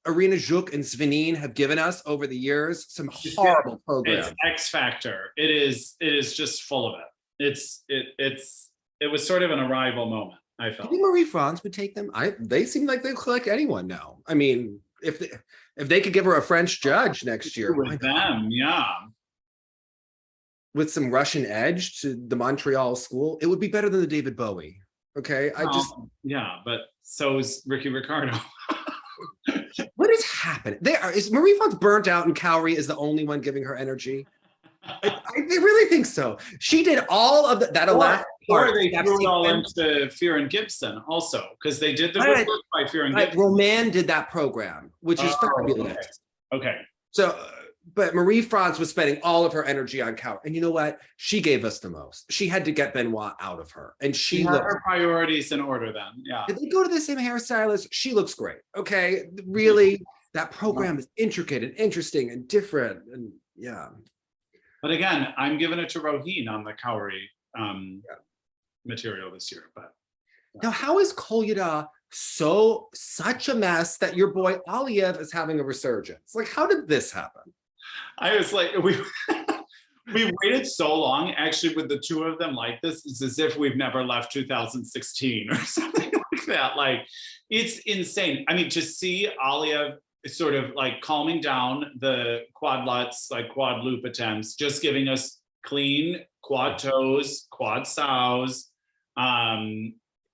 Arina Zhuk and Svenin have given us over the years, some horrible programs. It's X Factor. It is just full of it. It was sort of an arrival moment. I felt. I think Marie-France would take them. They seem like they collect anyone now. I mean, if they could give her a French judge next year. With them, yeah. With some Russian edge to the Montreal school, it would be better than the David Bowie. Okay. Yeah, but so is Ricky Ricardo. What is happening? Is Marie-France burnt out and Kaori is the only one giving her energy? I really think so. She did all of that. Or they threw it all into Fear and Gibson also, because they did the work by Fear and Gibson. Roman did that program, which is fabulous. Okay. So, but Marie-France was spending all of her energy on Kaori. And you know what? She gave us the most. She had to get Benoit out of her. And she had her priorities in order then. Yeah. Did they go to the same hairstylist? She looks great. Okay. Really, that program is intricate and interesting and different. And yeah. But again, I'm giving it to Roheen on the Kaori material this year. But now, how is Kolyada such a mess that your boy Aliev is having a resurgence? Like, how did this happen? I was like, we waited so long actually with the two of them like this. It's as if we've never left 2016 or something like that. Like, it's insane. I mean, to see Aliev sort of like calming down the quad luts, like quad loop attempts, just giving us clean quad toes, quad sows,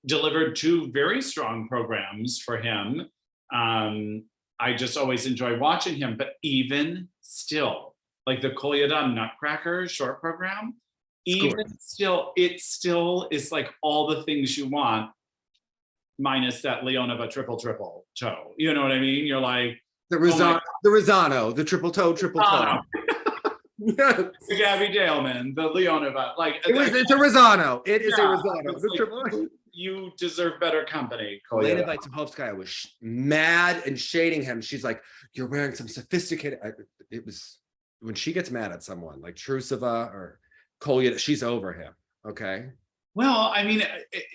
delivered 2 very strong programs for him. I just always enjoy watching him, but even still, like the Kolyada Nutcracker short program, even still, it still is like all the things you want, minus that Leonova triple toe. You know what I mean? You're like the Rosano, the triple toe. Yes. The Gabby Daleman, the Leonova, like it's a Rosano. It is a Rosano. You deserve better company. Elena Vaitopolskaya was mad and shading him. She's like, "You're wearing some sophisticated." It was when she gets mad at someone like Trusova or Kolyada, she's over him. Okay. Well, I mean,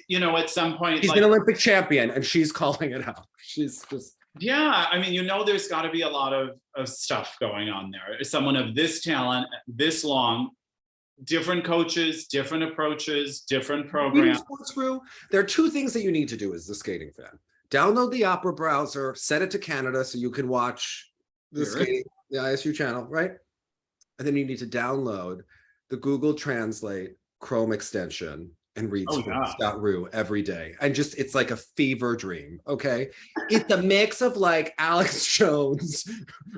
you know, at some point, he's an Olympic champion, and she's calling it out. She's just. Yeah, I mean, you know, there's got to be a lot of stuff going on there. Someone of this talent, this long, different coaches, different approaches, different programs. There are two things that you need to do as a skating fan. Download the Opera browser, set it to Canada so you can watch the ISU channel, right? And then you need to download the Google Translate Chrome extension and read sports.ru every day. And just, it's like a fever dream, okay? It's a mix of like Alex Jones,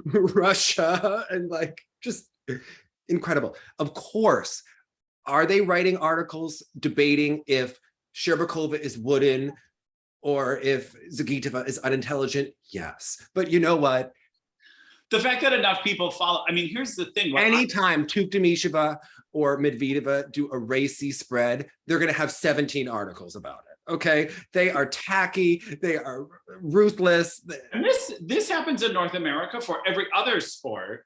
Russia, and like just incredible. Of course, are they writing articles debating if Sherbakova is wooden or if Zagitova is unintelligent? Yes. But you know what? The fact that enough people follow, I mean, here's the thing. Anytime Tuktamisheva or Medvedeva do a racy spread, they're going to have 17 articles about it. Okay, they are tacky, they are ruthless. And this happens in North America for every other sport.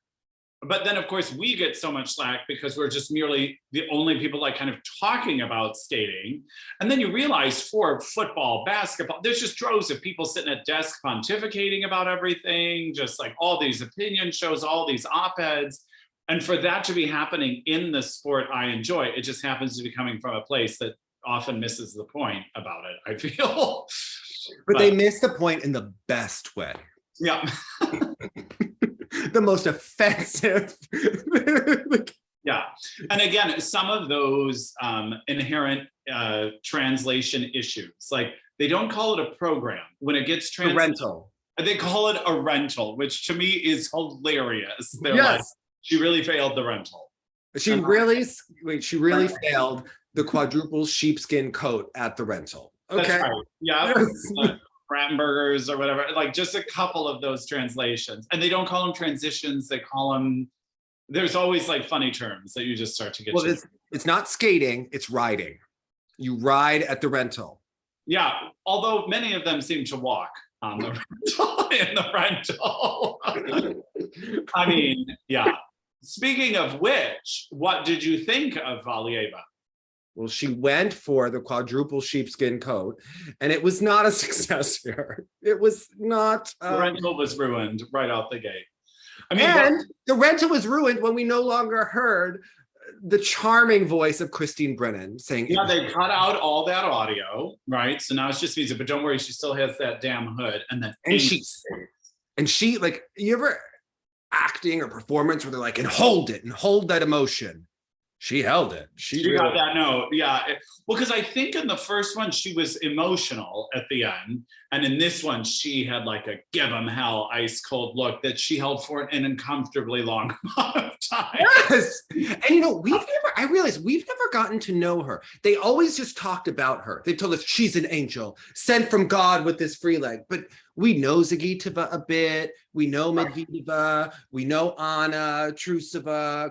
But then, of course, we get so much slack because we're just merely the only people like kind of talking about skating. And then you realize for football, basketball, there's just droves of people sitting at desks pontificating about everything, just like all these opinion shows, all these op-eds. And for that to be happening in the sport I enjoy, it just happens to be coming from a place that often misses the point about it, I feel. But they miss the point in the best way. Yeah. The most offensive. Yeah. And again, some of those inherent translation issues, like they don't call it a program. When it gets translated, a rental. They call it a rental, which to me is hilarious. They're yes. Like, she really failed the rental. She really failed the quadruple sheepskin coat at the rental. Okay. That's right. Yeah. Yes. Rattenbergers or whatever, like just a couple of those translations. And they don't call them transitions, they call them, there's always like funny terms that you just start to get. Well, it's not skating, it's riding. You ride at the rental. Yeah, although many of them seem to walk on the rental, in the rental. I mean, yeah. Speaking of which, what did you think of Valieva? Well, she went for the quadruple sheepskin coat, and it was not a success here. It was not. The rental was ruined right out the gate. I mean, the rental was ruined when we no longer heard the charming voice of Christine Brennan saying, "Yeah, they cut out all that audio, right? So now it's just music. But don't worry, she still has that damn hood." And then she like, you ever acting or performance where they're like, and hold that emotion. She held it. She got that note. Yeah. Well, because I think in the first one, she was emotional at the end. And in this one, she had like a give 'em hell, ice cold look that she held for an uncomfortably long amount of time. Yes. And you know, I realized we've never gotten to know her. They always just talked about her. They told us she's an angel sent from God with this free leg. But we know Zagitova a bit. We know Medvedeva. We know Anna, Trusova.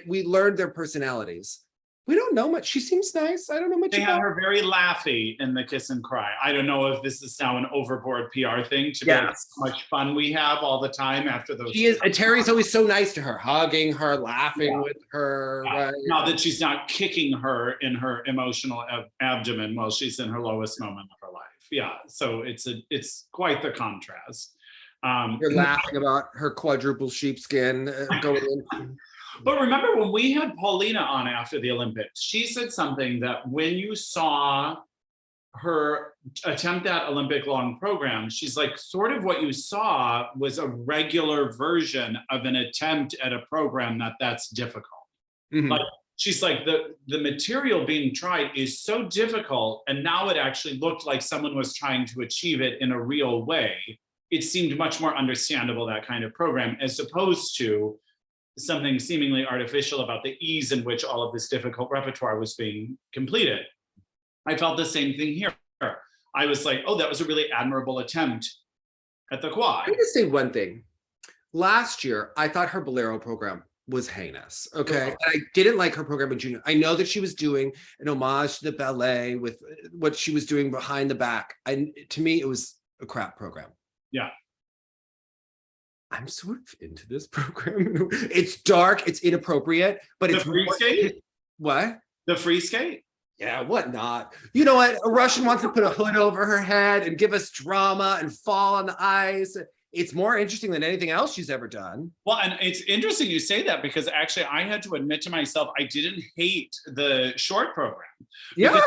We learned their personalities. We don't know much. She seems nice. I don't know much. They have her very laughy in the Kiss and Cry. I don't know if this is now an overboard PR thing to be like how much fun we have all the time after those. She is. Terry's always so nice to her, hugging her, laughing with her. Yeah. Right? Now that she's not kicking her in her emotional abdomen while she's in her lowest moment of her life. Yeah, so it's quite the contrast. You're laughing about her quadruple sheepskin going in. But remember when we had Paulina on after the Olympics, she said something that when you saw her attempt that Olympic long program, she's like, sort of what you saw was a regular version of an attempt at a program that's difficult. Mm-hmm. Like, she's like, the material being tried is so difficult, and now it actually looked like someone was trying to achieve it in a real way. It seemed much more understandable, that kind of program, as opposed to something seemingly artificial about the ease in which all of this difficult repertoire was being completed. I felt the same thing here. I was like, oh, that was a really admirable attempt at the quad. I'm gonna say one thing. Last year, I thought her bolero program was heinous. Okay. And I didn't like her program in junior. I know that she was doing an homage to the ballet with what she was doing behind the back. And to me, it was a crap program. Yeah. I'm sort of into this program. It's dark, it's inappropriate, but it's free skate? What? The free skate? Yeah, what not? You know what? A Russian wants to put a hood over her head and give us drama and fall on the ice. It's more interesting than anything else she's ever done. Well, and it's interesting you say that because actually I had to admit to myself, I didn't hate the short program. Yeah.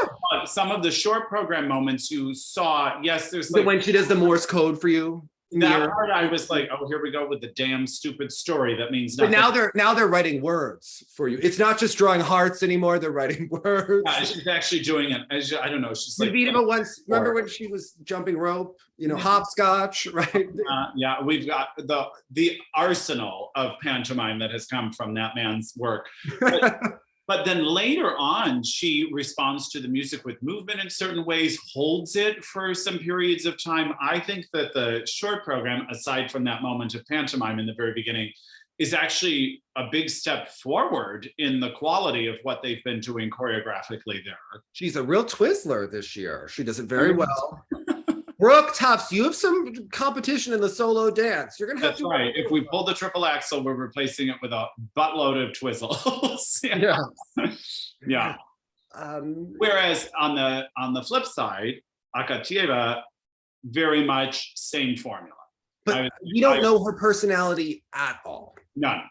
Some of the short program moments you saw, yes, there's like— when she does the Morse code for you. That part I was like, oh, here we go with the damn stupid story that means nothing. But now they're writing words for you. It's not just drawing hearts anymore. They're writing words. Yeah, she's actually doing it. I don't know. She's like, once. Remember when she was jumping rope? You know, hopscotch, right? Yeah, we've got the arsenal of pantomime that has come from that man's work. But then later on, she responds to the music with movement in certain ways, holds it for some periods of time. I think that the short program, aside from that moment of pantomime in the very beginning, is actually a big step forward in the quality of what they've been doing choreographically there. She's a real Twizzler this year. She does it very well. Brooke Tufts, you have some competition in the solo dance. You're gonna have to. That's right. If we pull the triple axel, we're replacing it with a buttload of twizzles. Yeah. Whereas on the flip side, Akatieva, very much same formula. But you don't know her personality at all. None.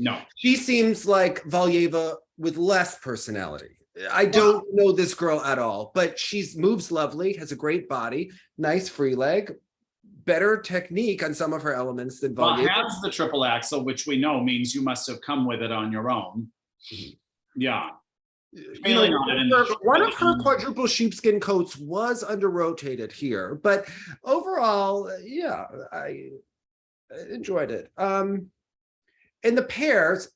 No. She seems like Valieva with less personality. I don't know this girl at all, but she's moves lovely, has a great body, nice free leg, better technique on some of her elements than Valieva. Well, has the triple axel, which we know means you must have come with it on your own. Yeah. One of her quadruple sheepskin coats was under rotated here, but overall, yeah, I enjoyed it. In the pairs,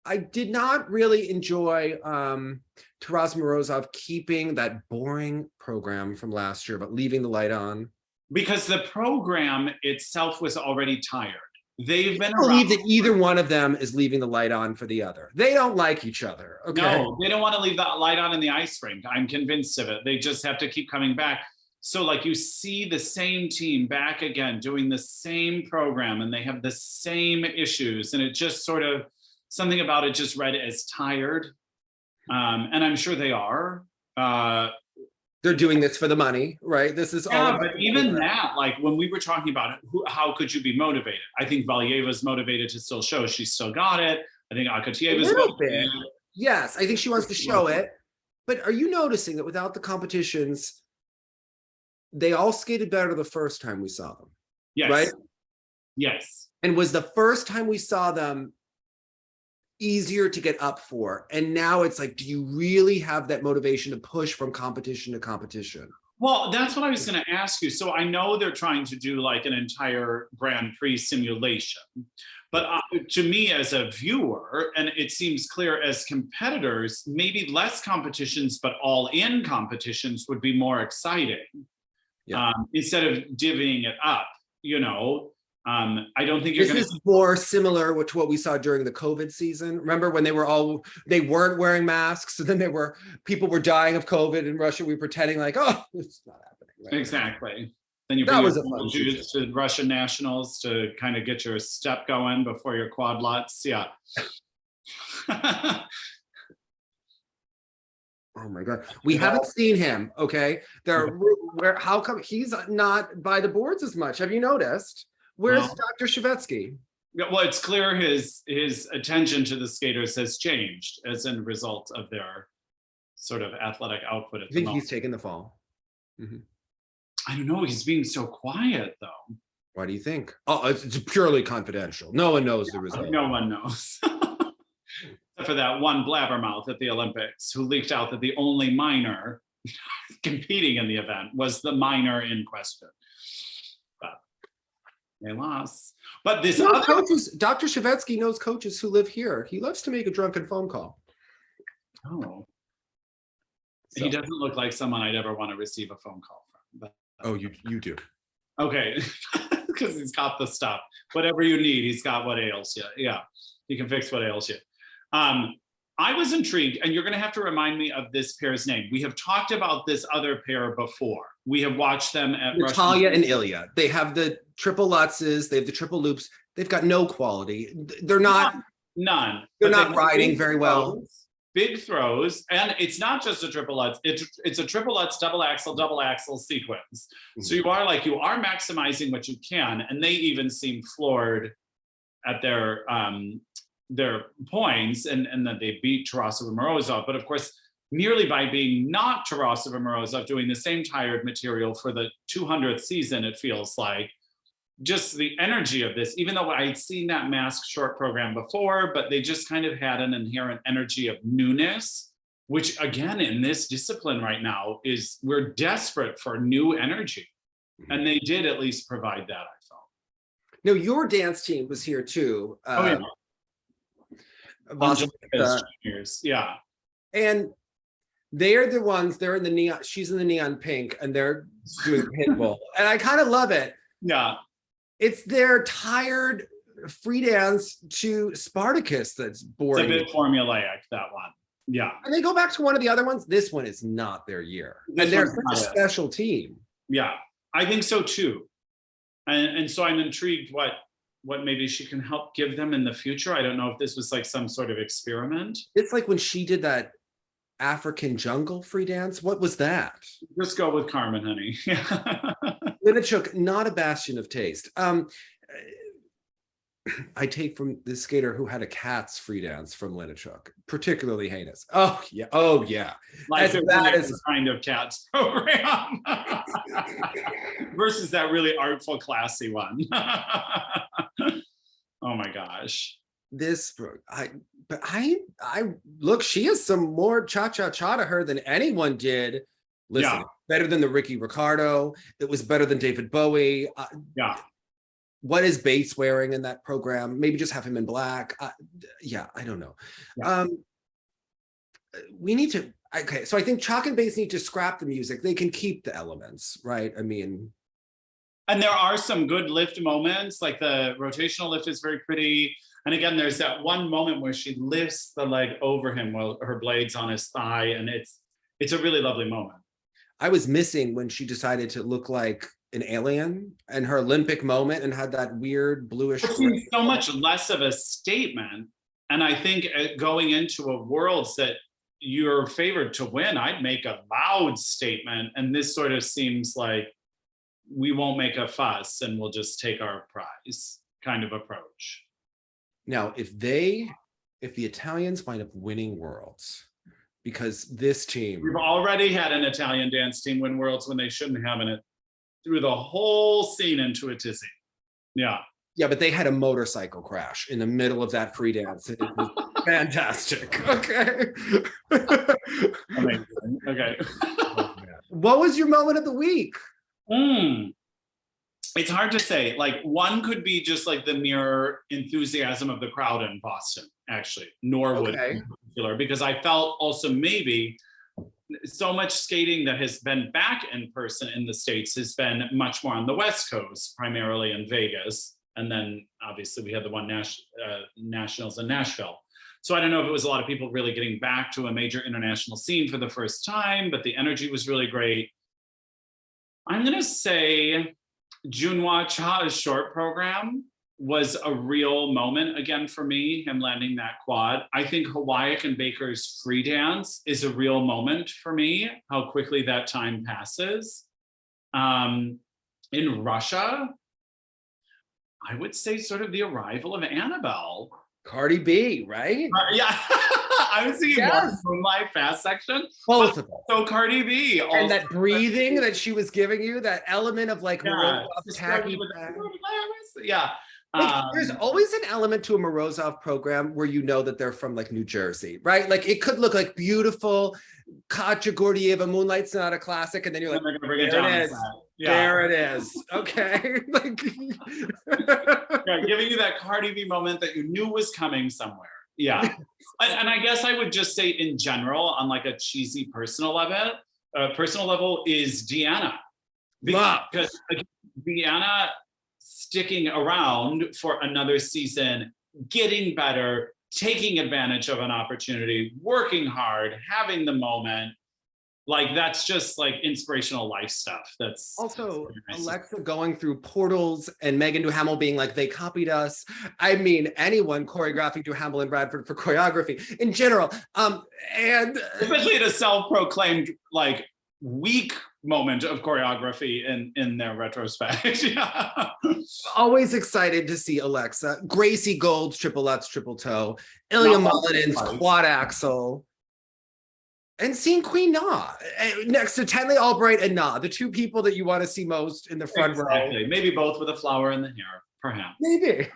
I did not really enjoy Taras Morozov keeping that boring program from last year, but leaving the light on. Because the program itself was already tired. They've been I believe that either one of them is leaving the light on for the other. They don't like each other. Okay. No, they don't want to leave that light on in the ice rink. I'm convinced of it. They just have to keep coming back. So like you see the same team back again, doing the same program, and they have the same issues. And it just sort of, something about it just read as tired. And I'm sure they are. They're doing this for the money, right? This is all. But even that, like when we were talking about it, how could you be motivated? I think Valieva's motivated to still show she's still got it. I think Akatieva's motivated. Yes, I think she wants to show it. But are you noticing that without the competitions, they all skated better the first time we saw them? Yes. Right? Yes. And was the first time we saw them easier to get up for? And now it's like, do you really have that motivation to push from competition to competition? Well, that's what I was going to ask you. So I know they're trying to do like an entire Grand Prix simulation, but to me as a viewer, and it seems clear as competitors, maybe less competitions, but all in competitions would be more exciting. Yeah. Instead of divvying it up, you know. I don't think this is more similar to what we saw during the COVID season. Remember when they weren't wearing masks, and then people were dying of COVID in Russia. We were pretending like, oh, it's not happening. Right? Exactly. Then you bring juice to Russian nationals to kind of get your step going before your quad lots. Yeah. Oh my God, we haven't seen him. Okay, how come he's not by the boards as much? Have you noticed? Where's Dr. Shevetsky? Yeah, well, it's clear his attention to the skaters has changed as a result of their sort of athletic output at the moment. He's taken the fall? Mm-hmm. I don't know. He's being so quiet, though. Why do you think? Oh, it's purely confidential. No one knows the result. No one knows. Except for that one blabbermouth at the Olympics who leaked out that the only minor competing in the event was the minor in question. They lost. But this No, other coaches, Dr. Shevetsky knows coaches who live here. He loves to make a drunken phone call. Oh. So. He doesn't look like someone I'd ever want to receive a phone call from. But, oh, you do. Okay, because he's got the stuff. Whatever you need, he's got what ails you. Yeah, he can fix what ails you. I was intrigued, and you're going to have to remind me of this pair's name. We have talked about this other pair before. We have watched them at Natalia and Ilia. They have the triple Lutzes. They have the triple loops. They've got no quality. They're not. None. They're not riding very well. Big throws, and it's not just a triple Lutz. It's a triple Lutz, double axel sequence. Mm-hmm. So you are maximizing what you can, and they even seem floored at their points, and that they beat Tarasova and Morozov. But of course, merely by being not Tarasova and Morozov, doing the same tired material for the 200th season, it feels like. Just the energy of this, even though I'd seen that masked short program before, but they just kind of had an inherent energy of newness, which again, in this discipline right now, we're desperate for new energy. And they did at least provide that, I felt. No, your dance team was here too. Yeah. And they're the ones, they're in the neon, she's in the neon pink, and they're doing pitbull. And I kind of love it. Yeah. It's their tired free dance to Spartacus that's boring. It's a bit formulaic, that one. Yeah. And they go back to one of the other ones. This one is not their year. And they're such a special team. Yeah, I think so too. And so I'm intrigued what maybe she can help give them in the future. I don't know if this was like some sort of experiment. It's like when she did that African jungle free dance. What was that? Just go with Carmen, honey. Linichuk, not a bastion of taste. I take from this skater who had a cat's free dance from Linichuk, particularly heinous. Oh yeah. Like that is a kind of cat's program versus that really artful, classy one. Oh my gosh. I look, she has some more cha-cha-cha to her than anyone did. Listen, better than the Ricky Ricardo. It was better than David Bowie. What is Bates wearing in that program? Maybe just have him in black. I don't know. Yeah. We need to, okay, so I think Chock and Bates need to scrap the music. They can keep the elements, right? I mean. And there are some good lift moments, like the rotational lift is very pretty. And again, there's that one moment where she lifts the leg over him while her blade's on his thigh. And it's a really lovely moment. I was missing when she decided to look like an alien and her Olympic moment and had that weird bluish. It seems so much less of a statement. And I think going into a world that you're favored to win, I'd make a loud statement. And this sort of seems like we won't make a fuss and we'll just take our prize kind of approach. Now, if the Italians wind up winning Worlds, because this team... We've already had an Italian dance team win Worlds when they shouldn't have, and it threw the whole scene into a tizzy. Yeah. Yeah, but they had a motorcycle crash in the middle of that free dance. It was fantastic. Okay. Amazing. Okay. What was your moment of the week? It's hard to say. Like, one could be just like the mere enthusiasm of the crowd in Boston, actually. Norwood in particular, because I felt also maybe so much skating that has been back in person in the States has been much more on the West Coast, primarily in Vegas. And then obviously we had the one nationals in Nashville. So I don't know if it was a lot of people really getting back to a major international scene for the first time, but the energy was really great. I'm going to say Junhwa Cha's short program was a real moment again for me, him landing that quad. I think Hawayek and Baker's free dance is a real moment for me, how quickly that time passes. In Russia, I would say sort of the arrival of Annabelle. Cardi B, right? Yeah. I was thinking more Moonlight Fast section. Both of them. So Cardi B. Also. And that breathing that she was giving you, that element of like tacky. Yeah. Like, there's always an element to a Morozov program where you know that they're from like New Jersey, right? Like it could look like beautiful Katya Gordieva Moonlight Sonata classic, and then you're like, there it is. Yeah. There it is. Okay. Like yeah, giving you that Cardi B moment that you knew was coming somewhere. Yeah. And I guess I would just say in general, on like a cheesy personal level is Deanna. Because Deanna sticking around for another season, getting better, taking advantage of an opportunity, working hard, having the moment. Like that's just like inspirational life stuff. That's also nice. Alexa going through portals and Megan Duhamel being like, they copied us. I mean, anyone choreographing Duhamel and Bradford for choreography in general. And especially at a self-proclaimed like weak moment of choreography in their retrospect. Yeah. Always excited to see Alexa. Gracie Gold's triple Lutz, triple toe. Ilia Malinen's quad axel. And seeing Queen Na next to Tenley Albright and Na, the two people that you want to see most in the front row. Maybe both with a flower in the hair, perhaps. Maybe.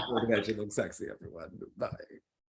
We'll imagine look sexy, everyone. Bye.